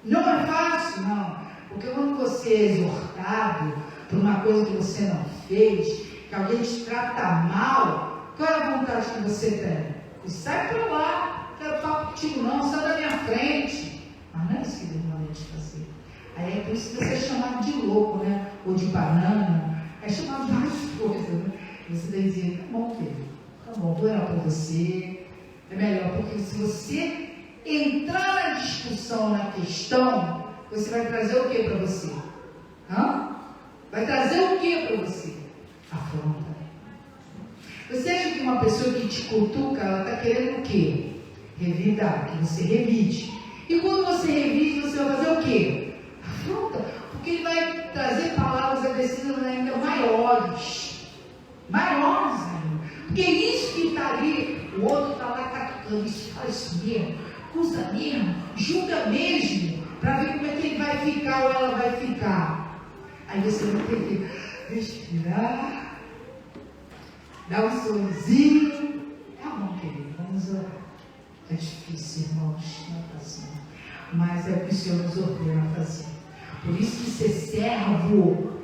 Não é fácil, não. Porque quando você é exortado por uma coisa que você não fez, que alguém te trata mal, qual é a vontade que você tem? E sai para lá, não quero falar contigo não, sai da minha frente. Mas não é isso que Deus manda a gente fazer. Aí é por isso que você é chamado de louco, né? Ou de banana, é chamado de várias coisas, né? Você tem que dizer, tá bom, querido, tá bom, vou orar por você. É melhor, porque se você entrar na discussão, na questão, você vai trazer o que para você? Vai trazer o que para você? Afronta. Você acha que uma pessoa que te cutuca, ela está querendo o quê? Revidar, que você revide. E quando você revide, você vai fazer o quê? Afronta. Porque ele vai trazer palavras agressivas ainda maiores. Maiores ainda. Porque isso que está ali, o outro está lá catucando, isso fala isso mesmo, acusa mesmo, julga mesmo, para ver como é que ele vai ficar ou ela vai ficar. Aí você vai ter que respirar, dar um sorrisinho. Tá bom, querido, vamos orar. É difícil, irmãos, não é assim, mas é o que o Senhor nos ordena a fazer. Por isso que ser servo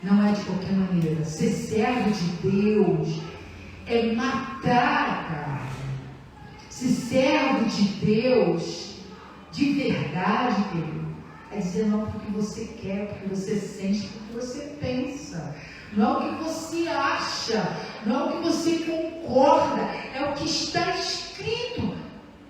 não é de qualquer maneira. Ser servo de Deus é matar a carne. Ser servo de Deus de verdade, querido, é dizer não porque você quer, porque você sente, porque você pensa. Não é o que você acha, não é o que você concorda, é o que está escrito.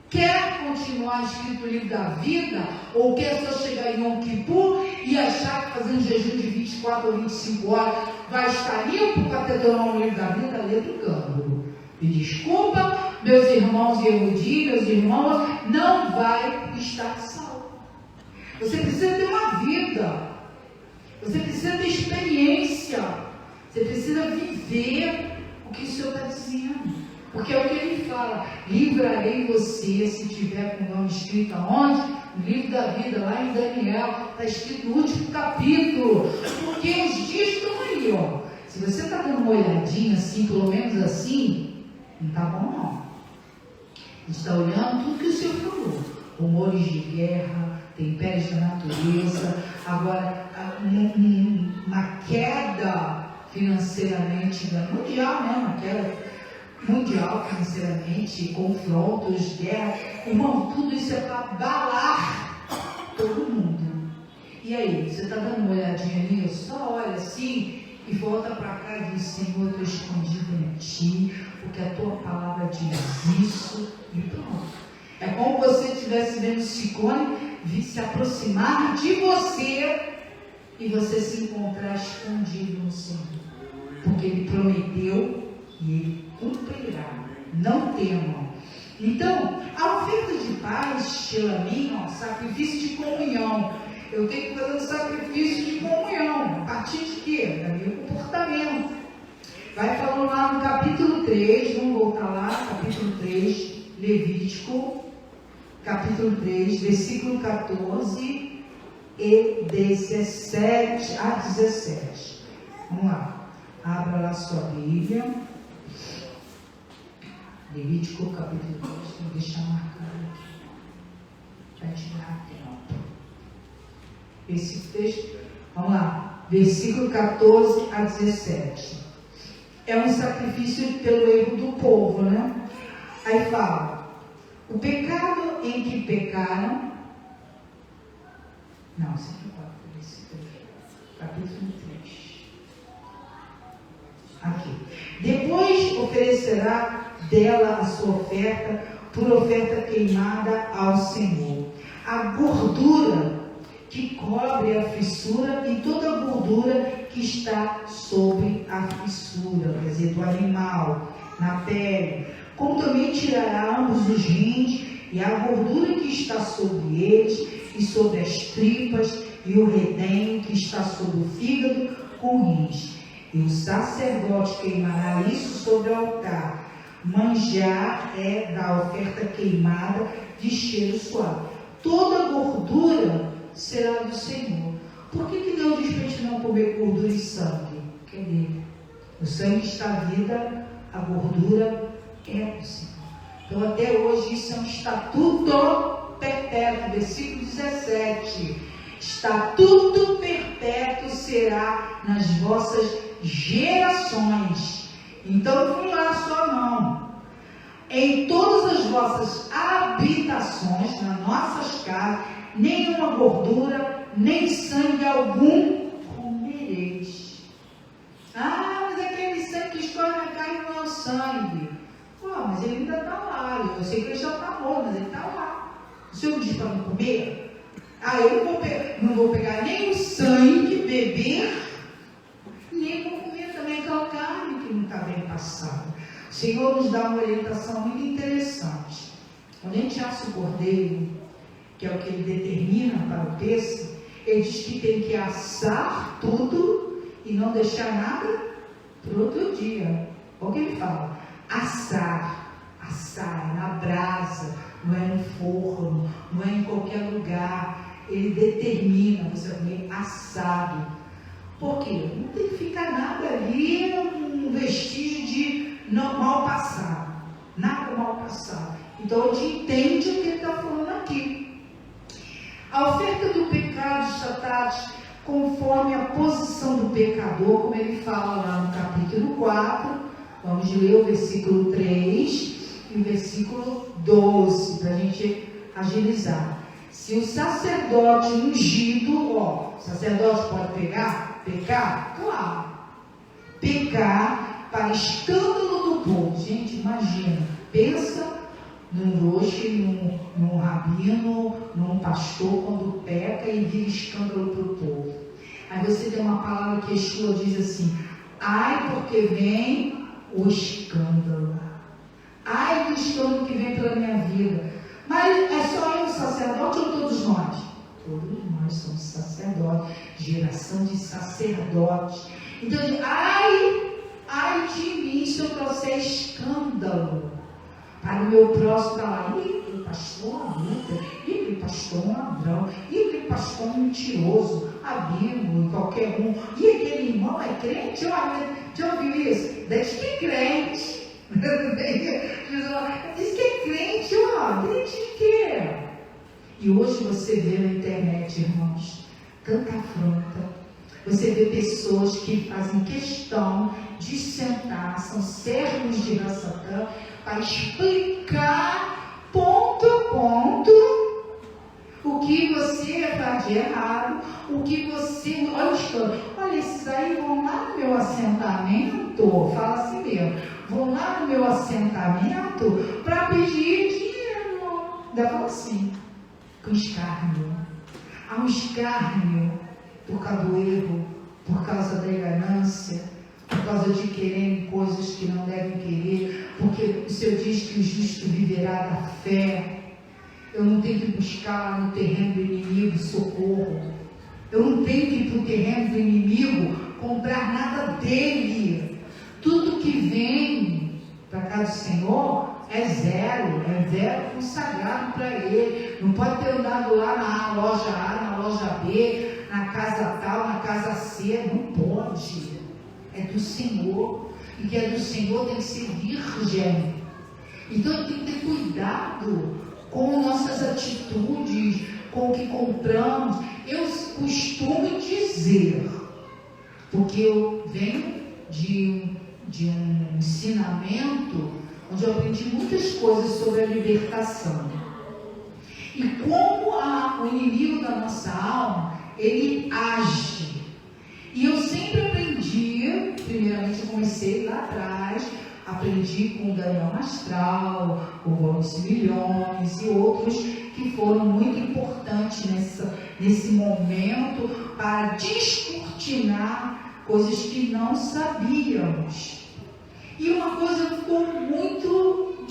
Quer continuar escrito no livro da vida, ou quer só chegar em Yom Kippur e achar que fazendo jejum de 24 ou 25 horas vai estar limpo para ter tornado no livro da vida? Lê do câmbio. Me desculpa, meus irmãos e Yehudi, meus irmãos, não vai estar salvo. Você precisa ter uma vida, você precisa ter experiência, você precisa viver o que o Senhor está dizendo. Porque é o que ele fala, livrarei você, se tiver com o nome escrito aonde? No livro da vida, lá em Daniel, está escrito no último capítulo, porque os dias estão aí, ó. Se você está dando uma olhadinha assim, pelo menos assim, não está bom não. A gente está olhando tudo que o Senhor falou, rumores de guerra, tempéries da natureza, agora uma queda financeiramente, mundial, né? Uma queda mundial financeiramente, confrontos, guerra, irmão, tudo isso é para abalar todo mundo. E aí, você está dando uma olhadinha ali, só olha assim e volta para cá e diz, Senhor, eu estou escondido em Ti, porque a Tua palavra diz isso, e pronto. É como se você estivesse vendo o ciclone se aproximar de você e você se encontrar escondido no Senhor, porque Ele prometeu e Ele cumprirá. Não temam. Então, a oferta de paz, pela mim, ó, sacrifício de comunhão. Eu tenho que fazer um sacrifício de comunhão. A partir de quê? Da meu comportamento. Vai falando lá no capítulo 3, vamos voltar lá, capítulo 3, Levítico, capítulo 3, versículo 14 e 17 a 17. Vamos lá. Abra lá sua Bíblia. Levítico, capítulo 3, vou deixar marcado aqui. Vai tirar tempo. Esse texto, vamos lá. Versículo 14 a 17. é um sacrifício pelo erro do povo, né? Aí fala, o pecado em que pecaram, não, 54, capítulo 3. Aqui. Depois oferecerá dela a sua oferta, por oferta queimada ao Senhor. A gordura que cobre a fissura e toda a gordura que está sobre a fissura, quer dizer, do animal, na pele. Como também tirará ambos os rins e a gordura que está sobre eles e sobre as tripas e o redenho que está sobre o fígado com rins. E o sacerdote queimará isso sobre o altar. Manjar é da oferta queimada de cheiro suave. Toda gordura será do Senhor. Por que Deus diz para a gente não comer gordura e sangue? Que é dele. O sangue está à vida, a gordura é do Senhor. Então até hoje isso é um estatuto perpétuo, versículo 17. Estatuto perpétuo será nas vossas gerações. Então não lá só não. Em todas as vossas habitações, nas nossas casas, nenhuma gordura, nem sangue algum comereis. Ah, mas aquele sangue que escorre na carne não é o sangue. Mas ele ainda está lá. Eu sei que ele já está morto, mas ele está lá. O Senhor diz para não comer? Eu não vou pegar nem o sangue, beber, nem vou comer também aquela carne que não está bem passada. O Senhor nos dá uma orientação muito interessante. Quando a gente assa o cordeiro, que é o que ele determina para o peixe, ele diz que tem que assar tudo e não deixar nada para o outro dia. Olha o que ele fala. Assar é na brasa, não é no forno, não é em qualquer lugar. Ele determina, você vai comer assado. Por quê? Não tem que ficar nada ali, um vestígio de mal passado. Nada mal passado. Então a gente entende o que ele está falando aqui. A oferta do pecado está conforme a posição do pecador, como ele fala lá no capítulo 4. Vamos ler o versículo 3 e o versículo 12, para a gente agilizar. Se o sacerdote ungido, o sacerdote pode pecar? Claro. Pecar para escândalo do povo. Gente, imagina, pensa num roxo, num rabino, num pastor, quando peca e vira escândalo para o povo. Aí você tem uma palavra que Yeshua diz assim, ai porque vem o escândalo. Ai do escândalo que vem pela minha vida. Mas é só eu, sacerdote, ou todos nós? Todos nós somos sacerdotes, geração de sacerdotes. Então, ai de mim se eu trouxer escândalo para o meu próximo estar lá. Ih, aquele pastor é uma luta, aquele pastor é um ladrão, aquele pastor é um mentiroso, amigo, qualquer um. E aquele irmão é crente? Olha, já ouviu isso? Diz que é crente. Diz que é crente, crente de quê? E hoje você vê na internet, irmãos, tanta afronta. Você vê pessoas que fazem questão de sentar, são servos de Satã, para explicar ponto a ponto o que você faz de errado, o que você... Olha, esses aí vão lá no meu assentamento, fala assim mesmo, vão lá no meu assentamento para pedir dinheiro. Ainda fala assim, com escárnio. Há um escárnio por causa do erro, por causa da ganância, por causa de quererem coisas que não devem querer, porque o Senhor diz que o justo viverá da fé. Eu não tenho que buscar lá no terreno do inimigo socorro. Eu não tenho que ir para o terreno do inimigo comprar nada dele. Tudo que vem para cá do Senhor é zero consagrado para ele. Não pode ter andado lá na loja A, na loja B, na casa tal, na casa C. Não pode. É do Senhor. E que é do Senhor tem que ser virgem. Então tem que ter cuidado com nossas atitudes, com o que compramos. Eu costumo dizer, porque eu venho de de um ensinamento onde eu aprendi muitas coisas sobre a libertação. E como o inimigo da nossa alma, ele age. E eu sempre aprendi, primeiramente eu comecei lá atrás, aprendi com o Daniel Mastral, o Valci Milhões e outros que foram muito importantes nesse momento para descortinar coisas que não sabíamos. E uma coisa ficou muito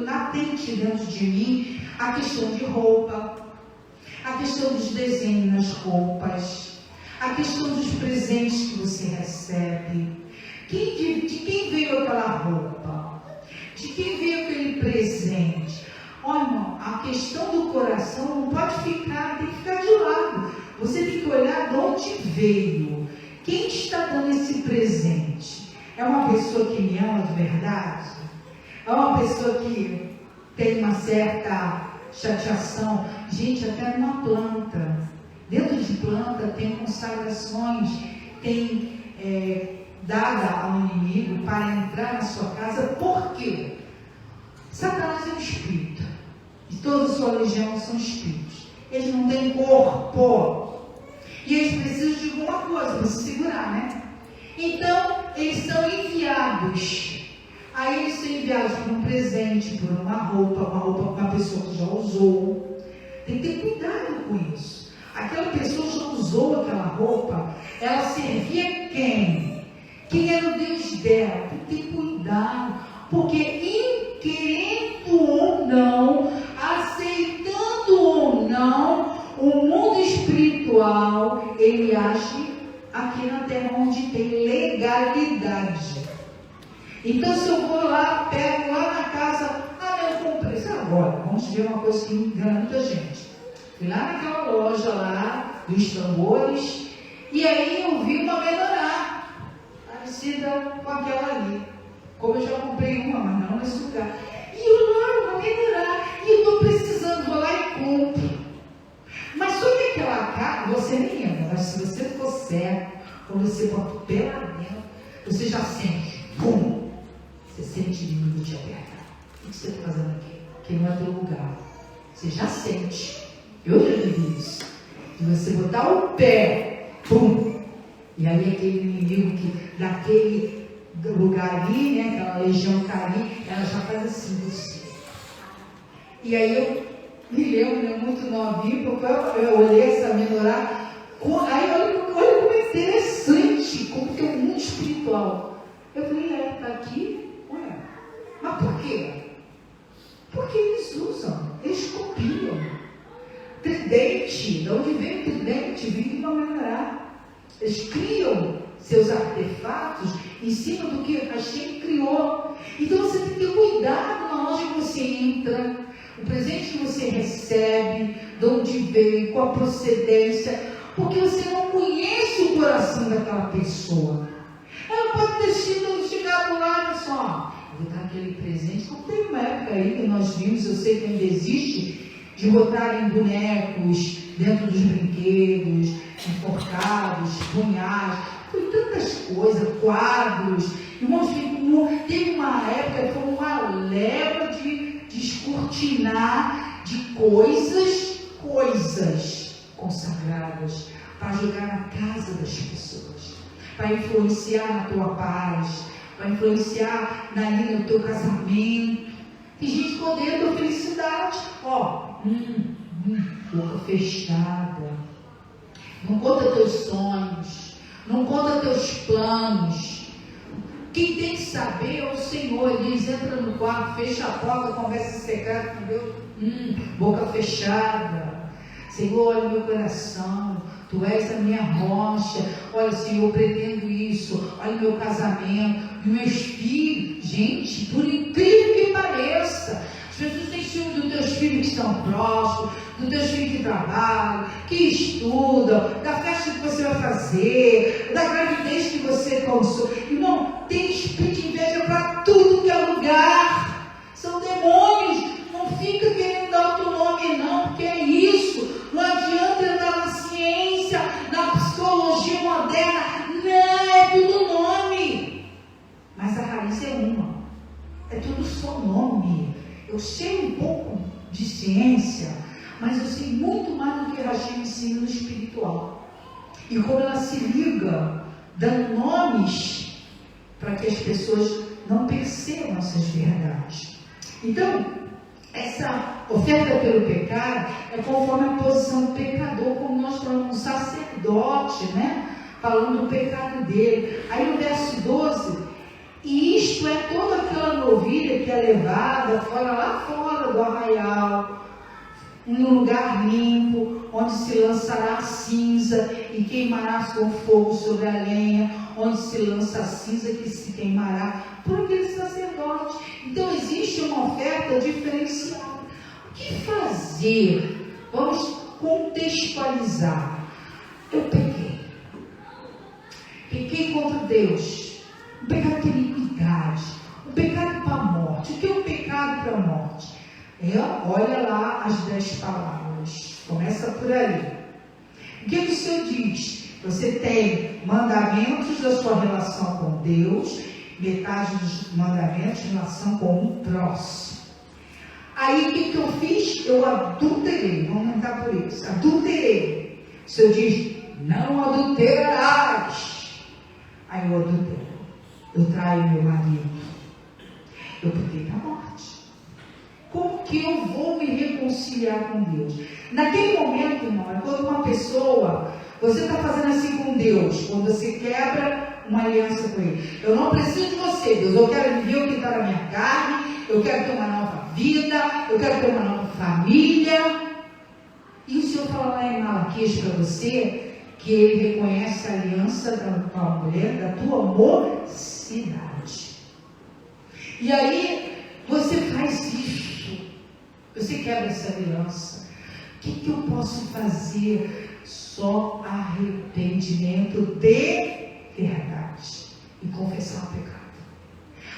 latente dentro de mim, a questão de roupa, a questão dos desenhos nas roupas, a questão dos presentes que você recebe. De quem veio aquela roupa? De quem veio aquele presente? Olha, irmão, a questão do coração não pode ficar, tem que ficar de lado. Você tem que olhar de onde veio. Quem está dando esse presente? É uma pessoa que me ama de verdade? É uma pessoa que tem uma certa chateação? Gente, até numa planta. Dentro de planta tem consagrações, tem dada ao inimigo para entrar na sua casa. Por quê? Satanás é um espírito. E toda a sua legião são espíritos. Eles não têm corpo. E eles precisam de alguma coisa para se segurar, né? Então, eles são enviados. Aí eles são enviados por um presente, por uma roupa para uma pessoa que já usou. Tem que ter cuidado com isso. Aquela pessoa já usou aquela roupa, ela servia quem? Quem era o Deus dela? Tem que ter cuidado, porque querendo ou não, aceitando ou não, o mundo espiritual, ele age aqui na terra onde tem legalidade. Então, se eu vou lá, pego lá na casa, eu comprei isso agora, vamos ver uma coisa que engana muita gente. Fui lá naquela loja lá, dos tambores, e aí eu vi uma menorá, parecida com aquela ali. Como eu já comprei uma, mas não nesse lugar. E eu lá, uma menorá, e eu estou precisando, vou lá e compro. Mas só que aquela cara, você nem lembra, mas se você for certo, quando você bota o pé lá dentro, você já sente, pum, você sente o inimigo te apertar. O que você está fazendo aqui? Que não é teu lugar. Você já sente. Eu já vivi isso. De você botar o pé, pum, e aí aquele inimigo que daquele lugar ali, né, aquela legião que está ali, ela já faz assim você. E aí eu me lembro, muito novinho, porque eu olhei essa menorá, aí olha como é interessante, como que é o mundo espiritual. Eu falei, está aqui? Ué, mas por quê? Porque eles usam, eles copiam. Tridente, de onde vem o tridente? Vem de uma menorá. Eles criam seus artefatos em cima do que Hashem criou. Então você tem que ter cuidado na loja que você entra, o presente que você recebe, de onde veio, qual a procedência, porque você não conhece o coração daquela pessoa. Ela pode ter chegado lá, olha só, vou dar aquele presente. Como tem uma época aí que nós vimos, eu sei que ainda existe, de botarem bonecos dentro dos brinquedos, enforcados, punhais, foi tantas coisas, quadros. Irmãos, teve uma época que foi uma leva de descortinar de coisas consagradas para jogar na casa das pessoas, para influenciar na tua paz, para influenciar no teu casamento. Tem gente com dentro da felicidade, boca fechada, não conta teus sonhos, não conta teus planos. Quem tem que saber é o Senhor. Ele diz, entra no quarto, fecha a porta, conversa secreta com Deus, boca fechada. Senhor, olha o meu coração, Tu és a minha rocha. Olha, Senhor, eu pretendo isso. Olha o meu casamento, e meus filhos. Gente, por incrível que pareça, as pessoas têm ciúme dos teus filhos que estão próximos, dos teus filhos que trabalham, que estudam, da festa que você vai fazer, da gravidez que você causou. Irmão, tem espírito de inveja para tudo que é lugar. São demônios. Não fica querendo dar outro nome, não, porque é isso. Não adianta entrar na ciência, na psicologia moderna. Não, é tudo nome. eu sei um pouco de ciência, mas eu sei muito mais do que Rachel ensina no espiritual. E como ela se liga, dando nomes para que as pessoas não percebam essas verdades. Então, essa oferta pelo pecado é conforme a posição do pecador, como nós falamos, um sacerdote, né? Falando do pecado dele. Aí no verso 12, e isto é toda aquela novilha que é levada lá fora do arraial, em um lugar limpo, onde se lançará a cinza e queimará com fogo sobre a lenha, onde se lança a cinza que se queimará por aquele sacerdote. Então existe uma oferta diferenciada. O que fazer? Vamos contextualizar. Eu pequei. Pequei contra Deus. Um pecado de iniquidade. Um pecado para a morte. O que é um pecado para a morte? Olha lá as 10 palavras. Começa por ali. O que o Senhor diz? Você tem mandamentos da sua relação com Deus, metade dos mandamentos em relação com o próximo. Aí o que eu fiz? Eu adulterei. Vamos entrar por isso. Adulterei. O Senhor diz, não adulterarás. Aí eu adultero. Eu traio meu marido. Eu peguei a morte. Como que eu vou me reconciliar com Deus? Naquele momento, irmão, é quando uma pessoa, você está fazendo assim com Deus, quando você quebra uma aliança com Ele. Eu não preciso de você, Deus, eu quero viver o que está na minha carne, eu quero ter uma nova vida, eu quero ter uma nova família. E o Senhor fala lá em Malaquias para você, que Ele reconhece a aliança com a mulher, da tua mocidade. E aí, você faz isso. Você quebra essa aliança. O que eu posso fazer? Só arrependimento de verdade. E confessar o pecado.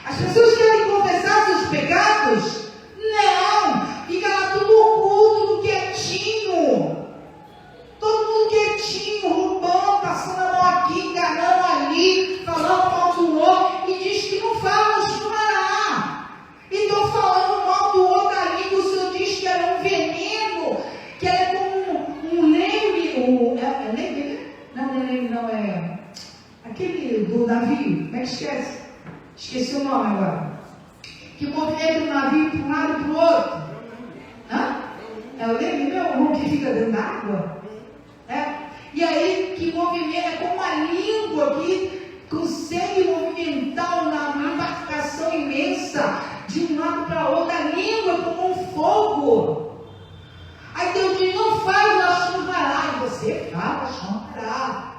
As pessoas querem confessar seus pecados? Não! Fica lá tudo oculto, tudo quietinho. Todo mundo quietinho, roubando, passando a mão aqui, enganando ali, falando mal do outro. E diz que não fala, mas fará. E estão falando mal do outro ali, que o Senhor diz que era um veneno, que era como um leme. É leme, né? Não é leme, não, é aquele do navio. Como é que esquece? Esqueci o nome agora. Que movimenta o navio para um lado e para o outro. Hã? É o leme meu? O que fica dentro da água? É? E aí, que movimenta, é como uma língua que consegue movimentar uma embarcação imensa de um lado para outro. A língua é como um fogo. Aí Deus diz, não faz Lashon Hará. E você fala Lashon Hará.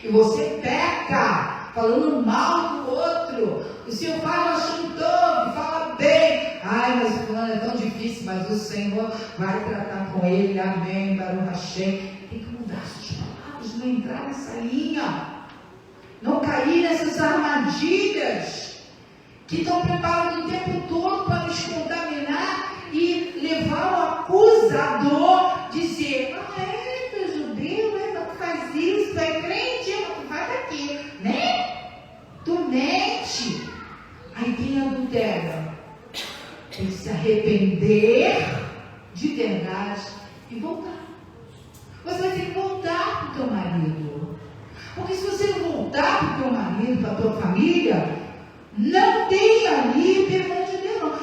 E você peca, falando mal do outro. O Senhor fala Lashon Tov, fala bem. Ai, mas o fulano é tão difícil, mas o Senhor vai tratar com ele. Amém, Baruch Hashem. Tem que mudar suas palavras, não entrar nessa linha. Não cair nessas armadilhas que estão preparadas o tempo todo para nos contaminar e levar o acusador dizer, tu é judeu, tu faz isso, tu é crente, tu faz aquilo, né? Tu mente. Aí quem adultera tem que se arrepender de verdade e voltar. Você vai ter que voltar para o teu marido. Porque se você não voltar para o teu marido, para a tua família, não tem ali perdão de Deus, não.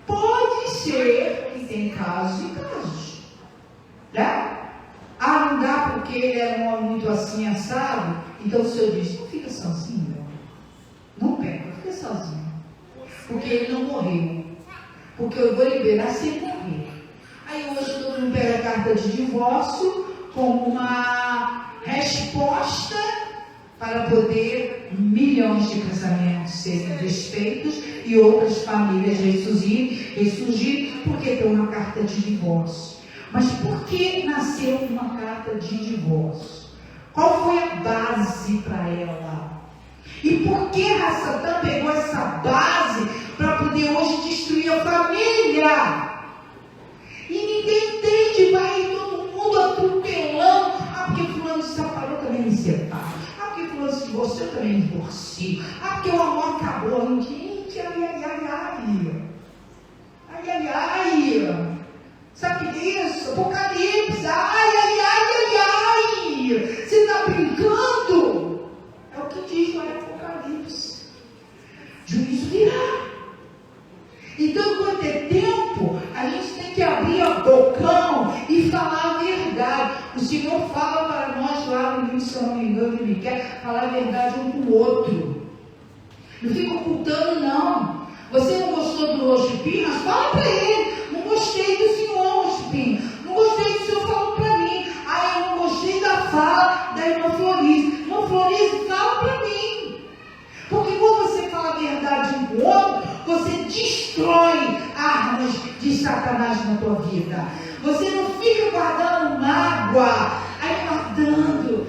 Pode ser que tem casos e casos. Né? Ah, não dá porque ele é um homem muito assim, assado. Então o Senhor diz, não fica sozinho. Não pega, fica sozinho. Porque ele não morreu. Porque eu vou liberar se ele morrer. Aí hoje todo mundo pega a carta de divórcio como uma resposta para poder milhões de casamentos serem desfeitos e outras famílias ressurgirem porque tem uma carta de divórcio. Mas por que nasceu uma carta de divórcio? Qual foi a base para ela? E por que a Satã pegou essa base para poder hoje destruir a família? E ninguém entende, vai todo mundo atropelando. Ah, porque fulano se separou, também me separa. Ah, porque fulano se divorciou, também me divorcio. Ah, porque o amor acabou. Gente, ai. Ai, ai, ai. Sabe o que é isso? Apocalipse. Ai, ai, ai, ai, ai. Você está brincando? É o que diz lá em Apocalipse. Juízo virá. Então, quando é tempo, a gente tem que abrir o bocão e falar a verdade. O Senhor fala para nós lá no livro, se eu não me engano, Ele quer falar a verdade um com o outro. Não fica ocultando, não. Você não gostou do Rochipinho? Mas fala para ele. Não gostei do senhor Rochipinho. Não gostei do senhor falando para mim. Ah, eu não gostei da fala da irmã Florize. Irmã Florize, fala para mim. Porque quando você fala a verdade um com o outro, você destrói armas de Satanás na tua vida. Você não fica guardando mágoa. Aí guardando.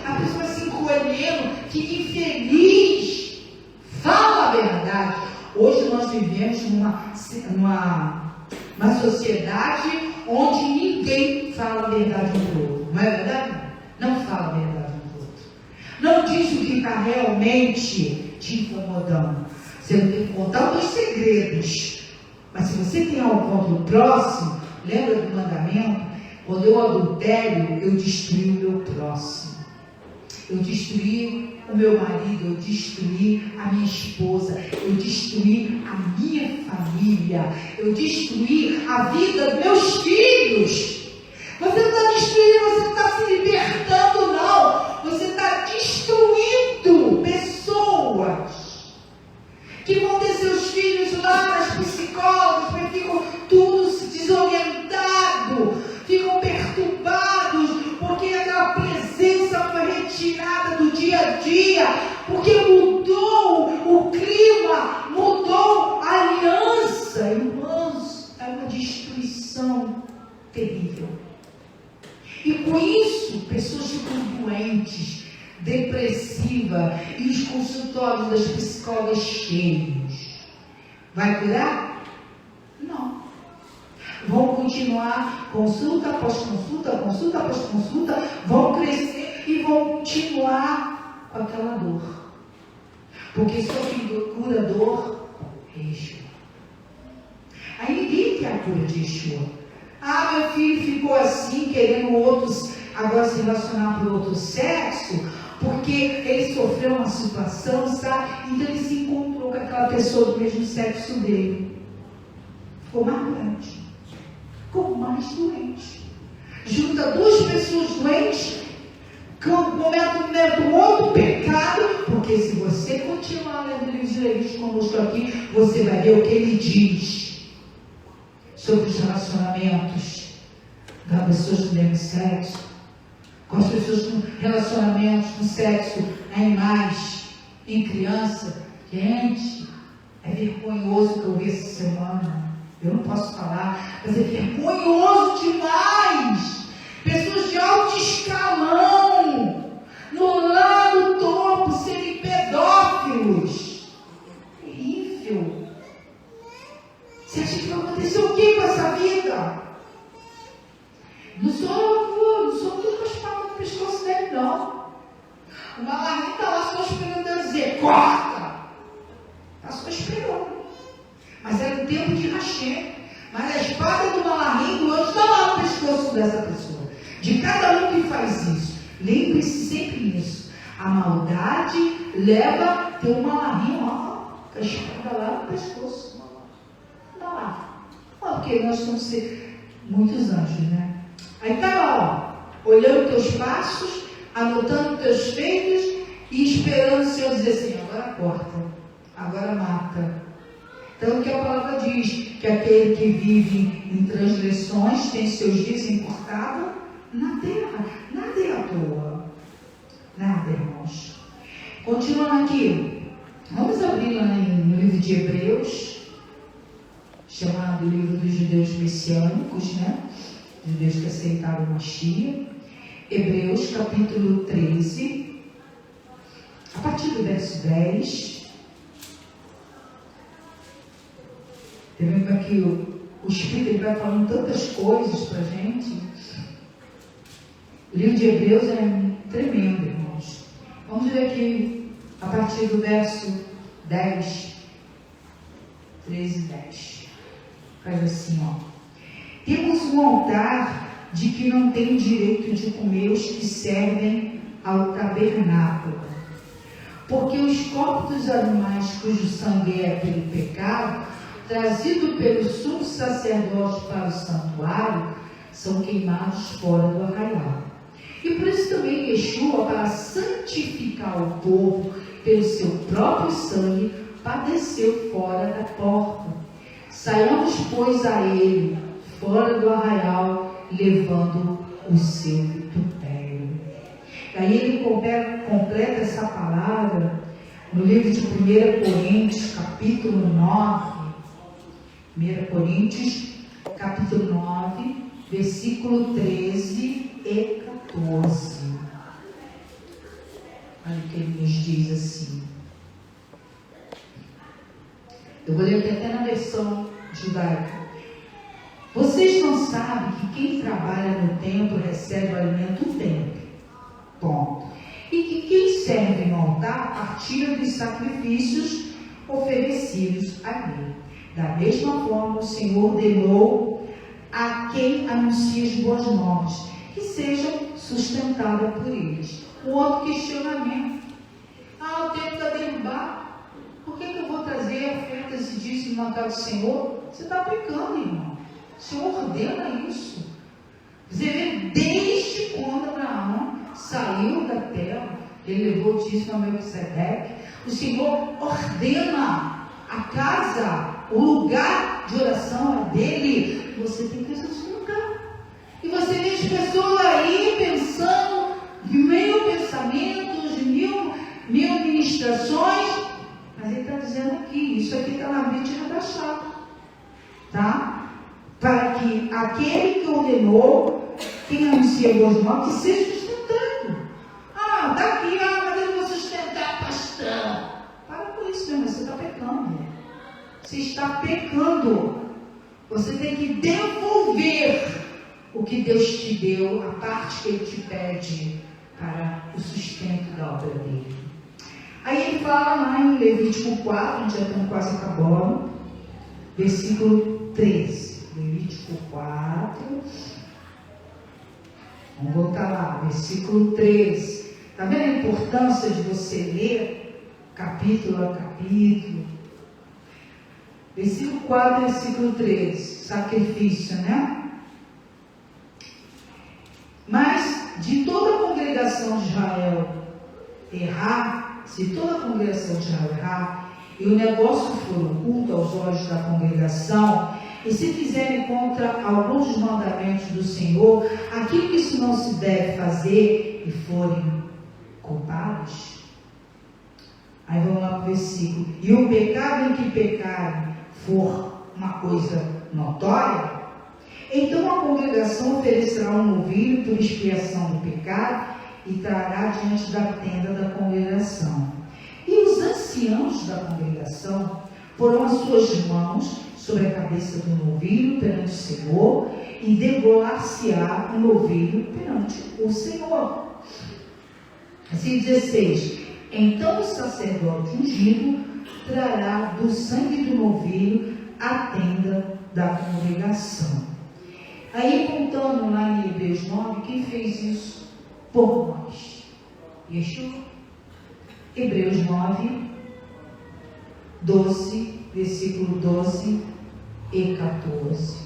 A pessoa se encolhendo, fica infeliz. Fala a verdade. Hoje nós vivemos numa sociedade onde ninguém fala a verdade um do outro. Não é verdade? Não fala a verdade um do outro. Não diz o que está realmente te incomodando. Você não tem que contar os teus segredos. Mas se você tem algo contra o próximo, lembra do mandamento? Quando eu adultério, eu destruí o meu próximo. Eu destruí o meu marido, eu destruí a minha esposa, eu destruí a minha família, eu destruí a vida dos meus filhos. Você não está destruindo, você não está se libertando, não. Você está destruindo pessoas que vão ter seus filhos lá nas psicólogas, porque ficam tudo desorientados, ficam perturbados, porque aquela presença foi retirada do dia a dia, porque mudou o clima, mudou a aliança. Irmãos, é uma destruição terrível. E com isso, pessoas ficam doentes, depressivas, e os consultórios das psicólogas cheios. Vai curar? Não. Vão continuar consulta após consulta, vão crescer e vão continuar com aquela dor. Porque só quem cura dor é Yeshua. Aí ninguém quer a cura de Yeshua. Ah, meu filho ficou assim, querendo outros agora se relacionar para o outro sexo, porque ele sofreu uma situação, sabe? Então ele se encontrou com aquela pessoa do mesmo sexo dele. Ficou mais doente. Ficou mais doente. Junta duas pessoas doentes, cometem outro pecado, porque se você continuar lendo o livro de Levítico conosco aqui, você vai ver o que ele diz sobre os relacionamentos das pessoas do mesmo sexo, com as pessoas com relacionamentos com sexo em animais, em criança. Gente, é vergonhoso que eu vi essa semana. Eu não posso falar, mas é vergonhoso demais. Pessoas de alto escalão, lá no topo, serem pedófilos. Terrível. Você acha que vai acontecer o que com essa vida? Não sou tudo com as palmas no pescoço dele, não. O malarrinho está lá só esperando eu dizer, corta! Está só esperando. Mas era um tempo de Hashem. Mas a espada do malarrinho do anjo está lá no pescoço dessa pessoa. De cada um que faz isso. Lembre-se sempre nisso. A maldade leva a ter um malarrinho, ó, com a espada lá no pescoço. Está lá. Porque nós somos muitos anjos, né? Aí está lá, ó, olhando teus passos, anotando teus feitos e esperando o Senhor dizer assim, agora corta, agora mata. Então o que a palavra diz? Que aquele que vive em transgressões tem seus dias encurtados na terra. Nada é à toa. Nada, irmãos. Continuando aqui. Vamos abrir lá no livro de Hebreus, chamado livro dos judeus messiânicos, né? Judeus que aceitaram o Mashiach. Hebreus capítulo 13, a partir do verso 10. Vendo aqui o Espírito, ele vai falando tantas coisas para a gente. O livro de Hebreus é tremendo, irmãos. Vamos ver aqui, a partir do verso 10. 13:10. Faz assim, ó. Temos um altar de que não tem direito de comer os que servem ao tabernáculo. Porque os corpos dos animais cujo sangue é pelo pecado, trazido pelo sumo sacerdote para o santuário, são queimados fora do arraial. E por isso também Yeshua, para santificar o povo pelo seu próprio sangue, padeceu fora da porta. Saiamos, pois, a ele, fora do arraial, levando o seu vitupério. Aí ele completa essa palavra no livro de 1 Coríntios, capítulo 9. 1 Coríntios, capítulo 9, versículo 13 e 14. Olha o que ele nos diz assim. Eu vou ler até na versão judaica. Vocês não sabem que quem trabalha no templo recebe o alimento do templo. Ponto. E que quem serve no altar partilha dos sacrifícios oferecidos a ele. Da mesma forma, o Senhor ordenou a quem anuncia as boas novas, que sejam sustentadas por eles. Um outro questionamento. O templo está derrubado. Por que eu vou trazer ofertas e dízimos no altar do Senhor? Você está pecando, irmão. O Senhor ordena isso. Você vê, desde quando Abraão saiu da terra, ele levou o dízimo a Melquisedeque. O Senhor ordena a casa, o lugar de oração é dele. Você tem que sustentar. E você vê as pessoas aí pensando mil pensamentos, mil ministrações. Mas ele está dizendo aqui, isso aqui está na vítima da chave. Tá? Para que aquele que ordenou, quem anuncia boas novas, que seja sustentado. Está aqui, mas eu não vou sustentar, pastor. Para com isso, meu irmão, você está pecando. Você está pecando. Você tem que devolver o que Deus te deu, a parte que Ele te pede para o sustento da obra dele. Aí ele fala lá em Levítico 4, a gente já está quase acabando, versículo 13. Levítico 4, vamos voltar lá, versículo 13. Está vendo a importância de você ler capítulo a capítulo? Versículo 4, versículo 13, sacrifício, né? Mas de toda a congregação de Israel errar, se toda a congregação de Israel errar, e o negócio for oculto aos olhos da congregação, e se fizerem contra alguns dos mandamentos do Senhor, aquilo que isso não se deve fazer, e forem culpados. Aí vamos lá para o versículo. E o pecado em que pecarem for uma coisa notória, então a congregação oferecerá um novilho por expiação do pecado e trará diante da tenda da congregação. E os anciãos da congregação porão as suas mãos sobre a cabeça do novilho perante o Senhor e degolar-se-á o novilho perante o Senhor. Assim 16. Então o sacerdote ungido trará do sangue do novilho a tenda da congregação. Aí, contando lá em Hebreus 9, quem fez isso por nós? Yeshua. Hebreus 9, 12, versículo 12 e 14.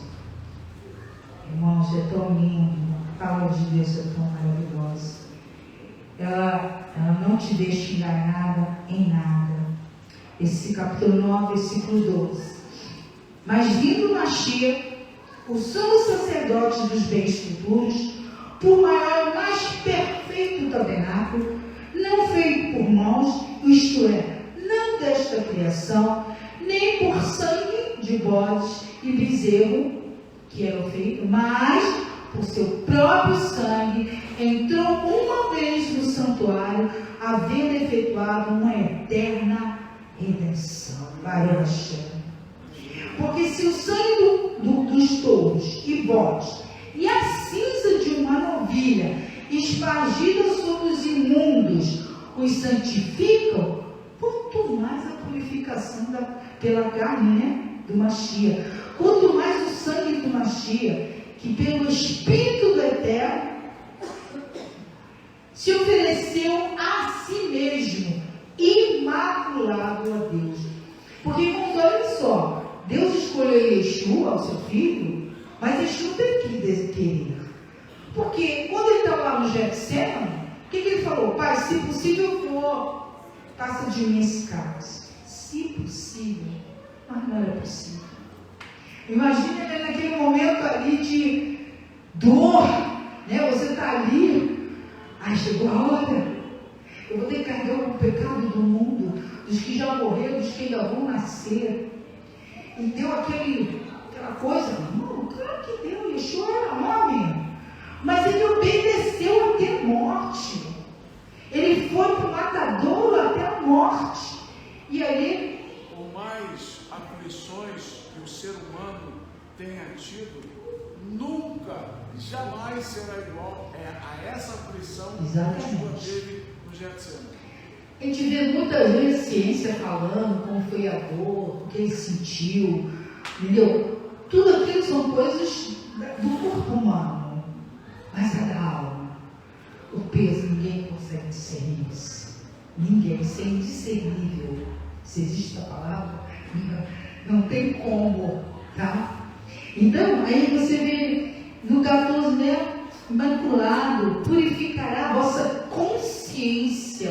Irmãos, é tão lindo. A palavra de Deus é tão maravilhosa. Ela não te deixa enganada em nada. Esse capítulo 9, versículo 12. Mas vindo Mashiach, o sumo sacerdote dos bens futuros, por maior e mais perfeito tabernáculo, não feito por mãos, isto é, não desta criação, nem por sangue de bodes e bezerro, que era feito, mas por seu próprio sangue, entrou uma vez no santuário, havendo efetuado uma eterna redenção. Baruch. Porque se o sangue dos touros e bodes e a cinza de uma novilha espargida sobre os imundos os santificam, quanto mais a purificação pela carne, né? do Mashiach. Quanto mais o sangue do Mashiach, que pelo Espírito do Eterno se ofereceu a si mesmo, imaculado a Deus. Porque, irmãos, olha só, Deus escolheu Yeshua, o seu filho, mas Yeshua teve que querer. Porque quando ele estava lá no Getsemane, o que ele falou? Pai, se possível for, passa de mim esse cálice. Se possível, mas não era possível. Imagina ele naquele momento ali de dor, né? Você está ali, chegou a hora, eu vou ter que carregar o pecado do mundo, dos que já morreram, dos que ainda vão nascer. E deu aquela coisa, não, claro que deu, Yeshua era homem, mas ele obedeceu até a morte. Ele foi para o matadouro até a morte. E aí, por mais aflições que o ser humano tenha tido, nunca, jamais será igual a essa aflição que Yeshua teve no Getsemane. A gente vê muitas vezes ciência falando como foi a dor, o que ele sentiu, entendeu? Tudo aquilo são coisas do corpo humano, mas a da alma, o peso, ninguém consegue discernir isso. Ninguém, isso é indiscernível. Se existe a palavra, não tem como, tá? Então, aí você vê no 14, né? Imaculado, purificará a vossa consciência,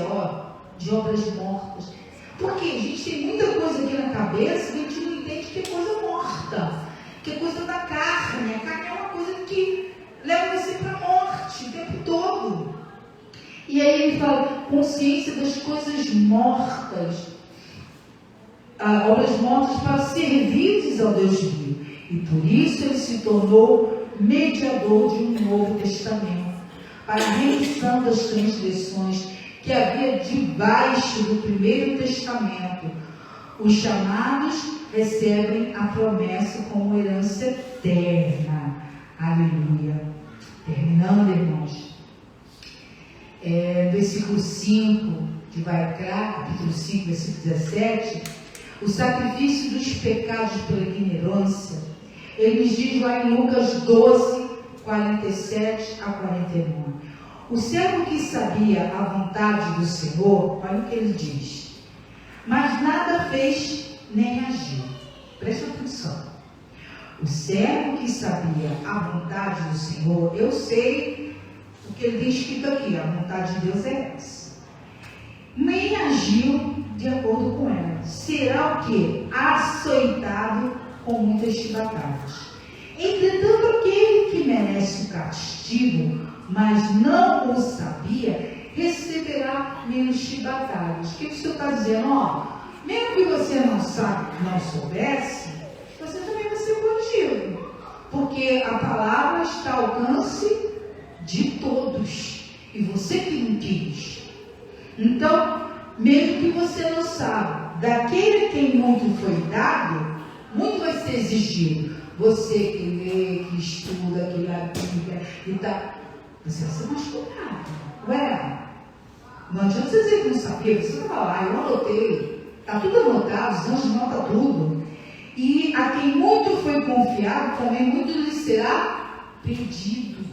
de obras mortas. Porque a gente tem muita coisa aqui na cabeça que a gente não entende que é coisa morta, que é coisa da carne. A carne é uma coisa que leva você para a morte o tempo todo. E aí ele fala, consciência das coisas mortas, obras mortas para servires ao Deus vivo. E por isso ele se tornou mediador de um novo testamento, para a remissão das transgressões que havia debaixo do primeiro testamento. Os chamados recebem a promessa como herança eterna. Aleluia. Terminando, irmãos. Versículo 5 de Vaikra, capítulo 5, versículo 17. O sacrifício dos pecados pela ignorância. Ele nos diz lá em Lucas 12, 47 a 49. O servo que sabia a vontade do Senhor, olha o que ele diz, mas nada fez nem agiu. Presta atenção. O servo que sabia a vontade do Senhor, eu sei o que ele tem escrito aqui, a vontade de Deus é essa. Nem agiu de acordo com ela. Será o quê? Açoitado com muitas chibatadas. Entretanto, aquele que merece o castigo, mas não o sabia, receberá menos chibatadas. O que o Senhor está dizendo? Mesmo que você não soubesse, você também vai ser corrigido. Porque a palavra está ao alcance de todos. E você que não quis. Então, mesmo que você não saiba, daquele a quem muito foi dado, muito vai ser exigido. Você que lê, que estuda, que lê a Bíblia e tal, você vai ser mais cobrado. Ué, não adianta você dizer que não sabia, você vai lá, eu anotei, está tudo anotado, os anjos notam tudo. E a quem muito foi confiado, também muito lhe será pedido.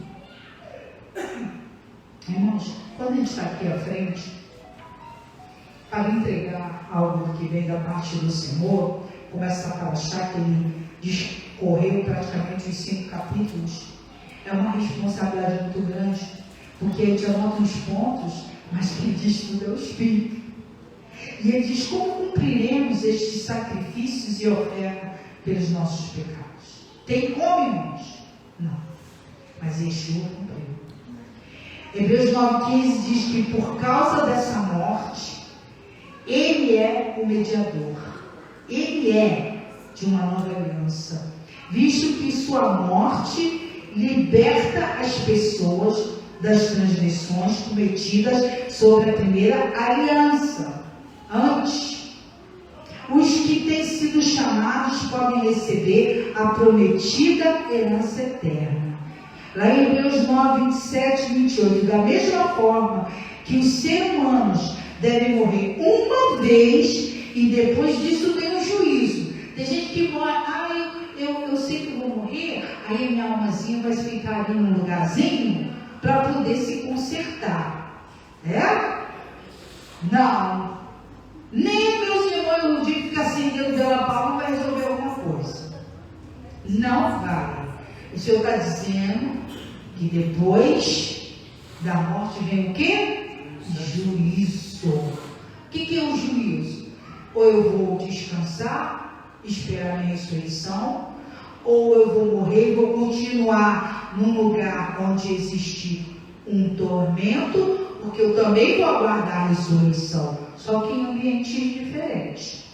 Irmãos, quando a gente está aqui à frente, para entregar algo que vem da parte do Senhor, começa a falar que ele discorreu praticamente os 5 capítulos, é uma responsabilidade muito grande, porque ele te anota uns pontos, mas quem diz tudo é o Espírito. E ele diz, como cumpriremos estes sacrifícios e ofertas pelos nossos pecados? Tem como, irmãos? Não. Mas Yeshua cumpriu. Hebreus 9,15 diz que por causa dessa morte, ele é o mediador. Ele é de uma nova aliança, visto que sua morte liberta as pessoas das transgressões cometidas sobre a primeira aliança. Antes, os que têm sido chamados podem receber a prometida herança eterna. Lá em Hebreus 9, 27 e 28, da mesma forma que os seres humanos devem morrer uma vez e depois disso tem o juízo. Tem gente que morre, eu sei que eu vou morrer, aí a minha almazinha vai ficar ali num lugarzinho para poder se consertar. Não. Nem meu Senhor um dia ficar acendendo pela palma vai resolver alguma coisa. Não vai. O Senhor está dizendo que depois da morte vem o quê? Juízo. O que é o juízo? Ou eu vou descansar, esperar a minha ressurreição, ou eu vou morrer e vou continuar num lugar onde existe um tormento, porque eu também vou aguardar a ressurreição, só que em ambientes diferentes.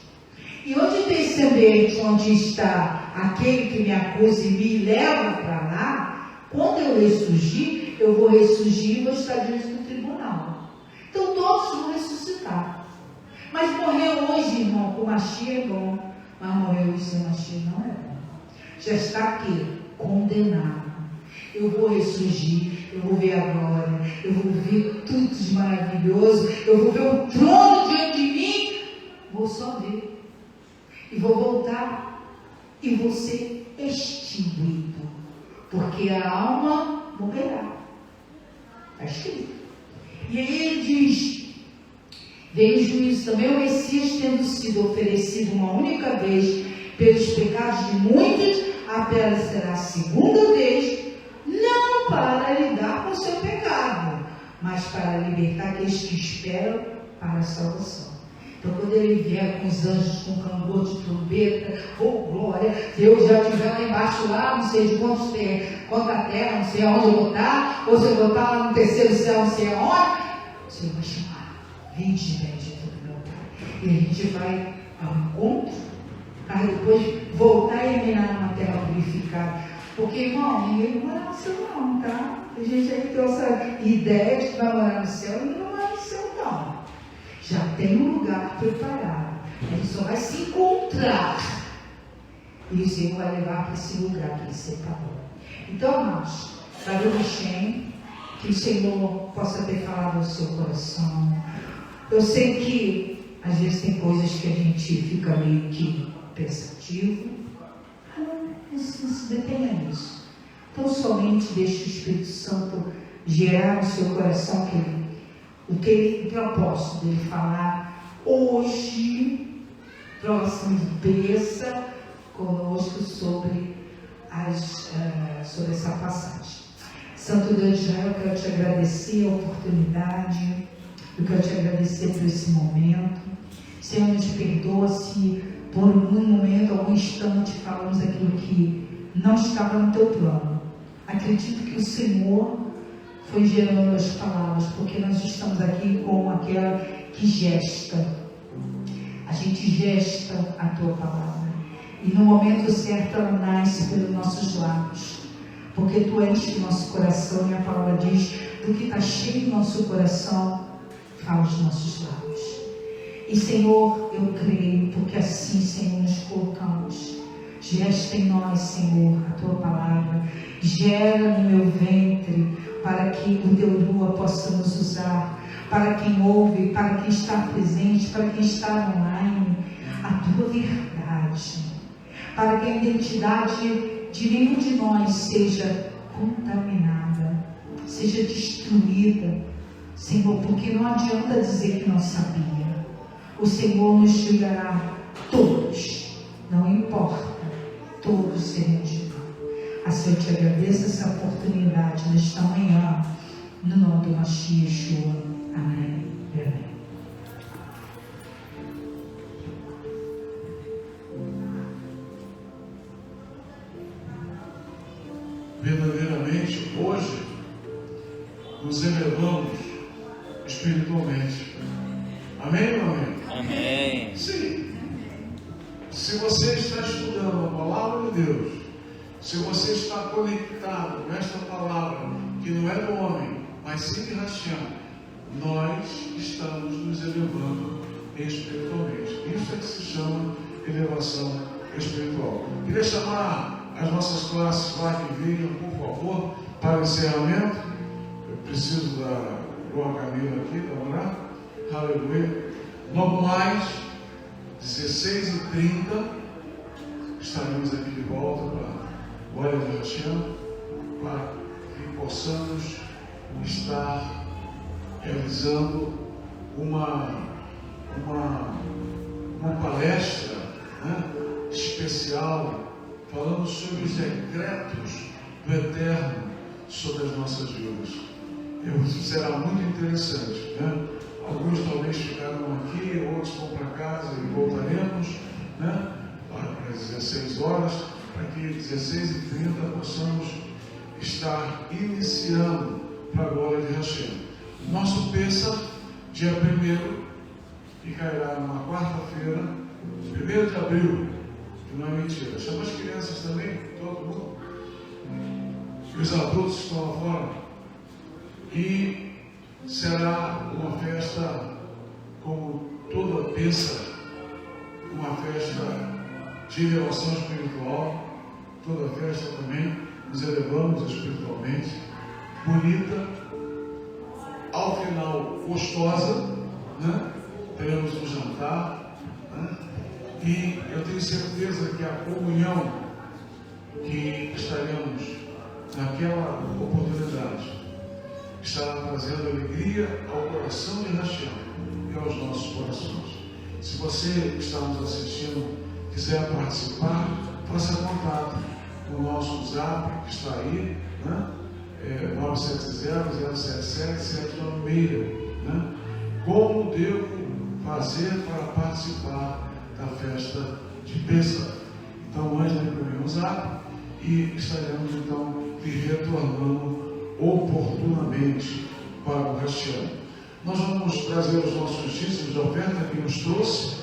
E onde tem esse ambiente onde está aquele que me acusa e me leva para lá, quando eu ressurgir, eu vou ressurgir e vou estar diante do tribunal. Então todos vão ressuscitar. Mas morrer hoje, irmão, com Mashiach é bom, mas morrer hoje sem Mashiach não é bom. Já está aqui, condenado. Eu vou ressurgir, eu vou ver a glória, eu vou ver tudo de maravilhoso, eu vou ver o trono diante de mim, vou só ver. E vou voltar e vou ser extinguido, porque a alma morrerá. Está escrito. E aí ele diz: veio o juízo também, o Messias tendo sido oferecido uma única vez pelos pecados de muitos, aparecerá a segunda vez, não para lidar com o seu pecado, mas para libertar aqueles que esperam para a salvação. Então, quando ele vier com os anjos, com clamor de trombeta, glória, Deus já estiver lá embaixo, lá, não sei de quanta terra, não sei aonde eu vou estar, ou se eu vou estar lá no terceiro céu, não sei aonde, o Senhor vai chamar: vinde, bendito do meu Pai. E a gente vai ao encontro, para depois voltar e reinar numa terra purificada. Porque, irmão, ninguém vai morar no céu não, tá? A gente aí tem essa ideia de que vai morar no céu e não vai no céu não. Já tem um lugar preparado. A gente só vai se encontrar. E o Senhor vai levar para esse lugar que Ele separou. Então, irmãos, Baruch Hashem, que o Senhor possa ter falado ao seu coração. Eu sei que às vezes tem coisas que a gente fica meio que pensativo. Não se detenha nisso. Então, somente deixe o Espírito Santo gerar no seu coração o propósito dele falar hoje, próximo de terça, conosco sobre essa passagem. Santo Deus de Israel, eu quero te agradecer a oportunidade, eu quero te agradecer por esse momento. Senhor, nos perdoa se por um momento, algum instante, falamos aquilo que não estava no teu plano. Acredito que o Senhor foi gerando as palavras, porque nós estamos aqui como aquela que gesta. A gente gesta a tua palavra. E no momento certo ela nasce pelos nossos lábios. Porque tu enches o nosso coração e a palavra diz: do que está cheio no nosso coração, fala os nossos lábios. E Senhor, eu creio, porque assim, Senhor, nos colocamos. Gesta em nós, Senhor, a tua palavra. Gera no meu ventre, para que o teu Rua possa nos usar, para quem ouve, para quem está presente, para quem está online, a tua verdade, para que a identidade de nenhum de nós seja contaminada, seja destruída, Senhor, porque não adianta dizer que não sabia. O Senhor nos julgará todos, não importa, todos seremos julgados. Assim eu te agradeço essa oportunidade nesta manhã, no nome do Mashiach Yeshua. Amém e amém. Verdadeiramente, hoje, nos elevamos espiritualmente. Amém ou amém? Amém. Sim. Se você está estudando a palavra de Deus, se você está conectado nesta palavra, que não é do homem, mas sim de Hashem, nós estamos nos elevando espiritualmente. Isso é que se chama elevação espiritual. Queria chamar as nossas classes lá que venham, por favor, para o encerramento. Eu preciso da João Camila aqui, para orar. Aleluia. Logo mais, 16h30, estaremos aqui de volta para a glória de Hashem, para que possamos estar realizando uma palestra, né, especial, falando sobre os decretos do Eterno sobre as nossas vidas. Será muito interessante, né? Alguns talvez ficarão aqui, outros vão para casa e voltaremos, né, para 16 horas, para que 16h30 possamos estar iniciando para a glória de Hashem. Nosso Pêssar, dia 1º, que cairá numa quarta-feira, 1º de abril, que não é mentira. Chama as crianças também, todo mundo, e os adultos que estão lá fora. E será uma festa, como toda Pêssar, uma festa de elevação espiritual. Toda festa também nos elevamos espiritualmente, bonita, ao final gostosa, né? Teremos um jantar, né? E eu tenho certeza que a comunhão que estaremos naquela oportunidade estará trazendo alegria ao coração de Hashem e aos nossos corações. Se você que está nos assistindo quiser participar, faça contato com o nosso zap que está aí, né? 970-077-796, né? Como devo fazer para participar da festa de Pêssar? Então, mande para mim um zap e estaremos então lhe retornando oportunamente para o Hashem. Nós vamos trazer os nossos dízimos de oferta que nos trouxe,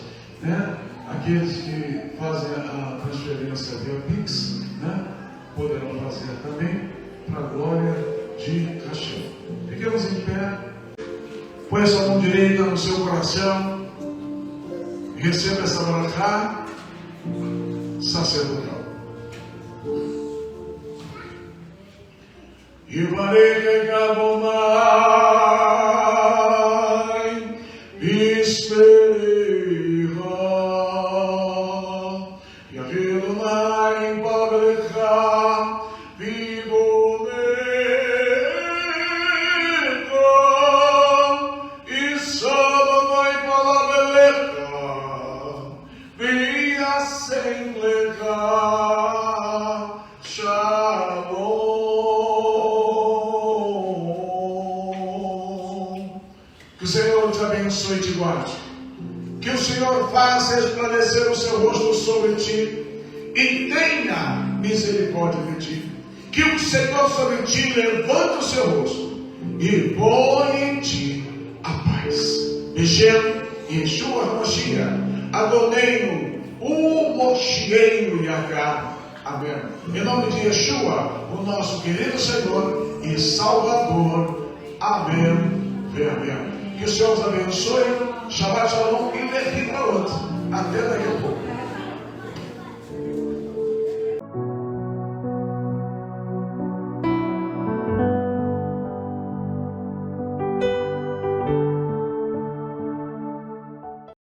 né? Aqueles que fazem a transferência via Pix, né, poderão fazer também para a glória de Hashem. Fiquemos em pé, põe essa mão direita no seu coração e receba essa brachá sacerdotal. Yivarech Adonai Bisperecha Yaveh Adonai Bavelecha Vigonecha Yisad Adonai Palavelecha V'yasem Lecha Shalom. Que o Senhor te abençoe e te guarde. Que o Senhor faça resplandecer o seu rosto sobre ti e tenha misericórdia de ti. Que o Senhor sobre ti levante o seu rosto e põe em ti a paz. Beshem Yeshua HaMashiach, Adoneinu, o Moshiach Yahweh. Amém. Em nome de Yeshua, o nosso querido Senhor e Salvador. Amém. Amém. Que o Senhor os abençoe. Shabbat Shalom e Lehi Praot. Até daqui a pouco.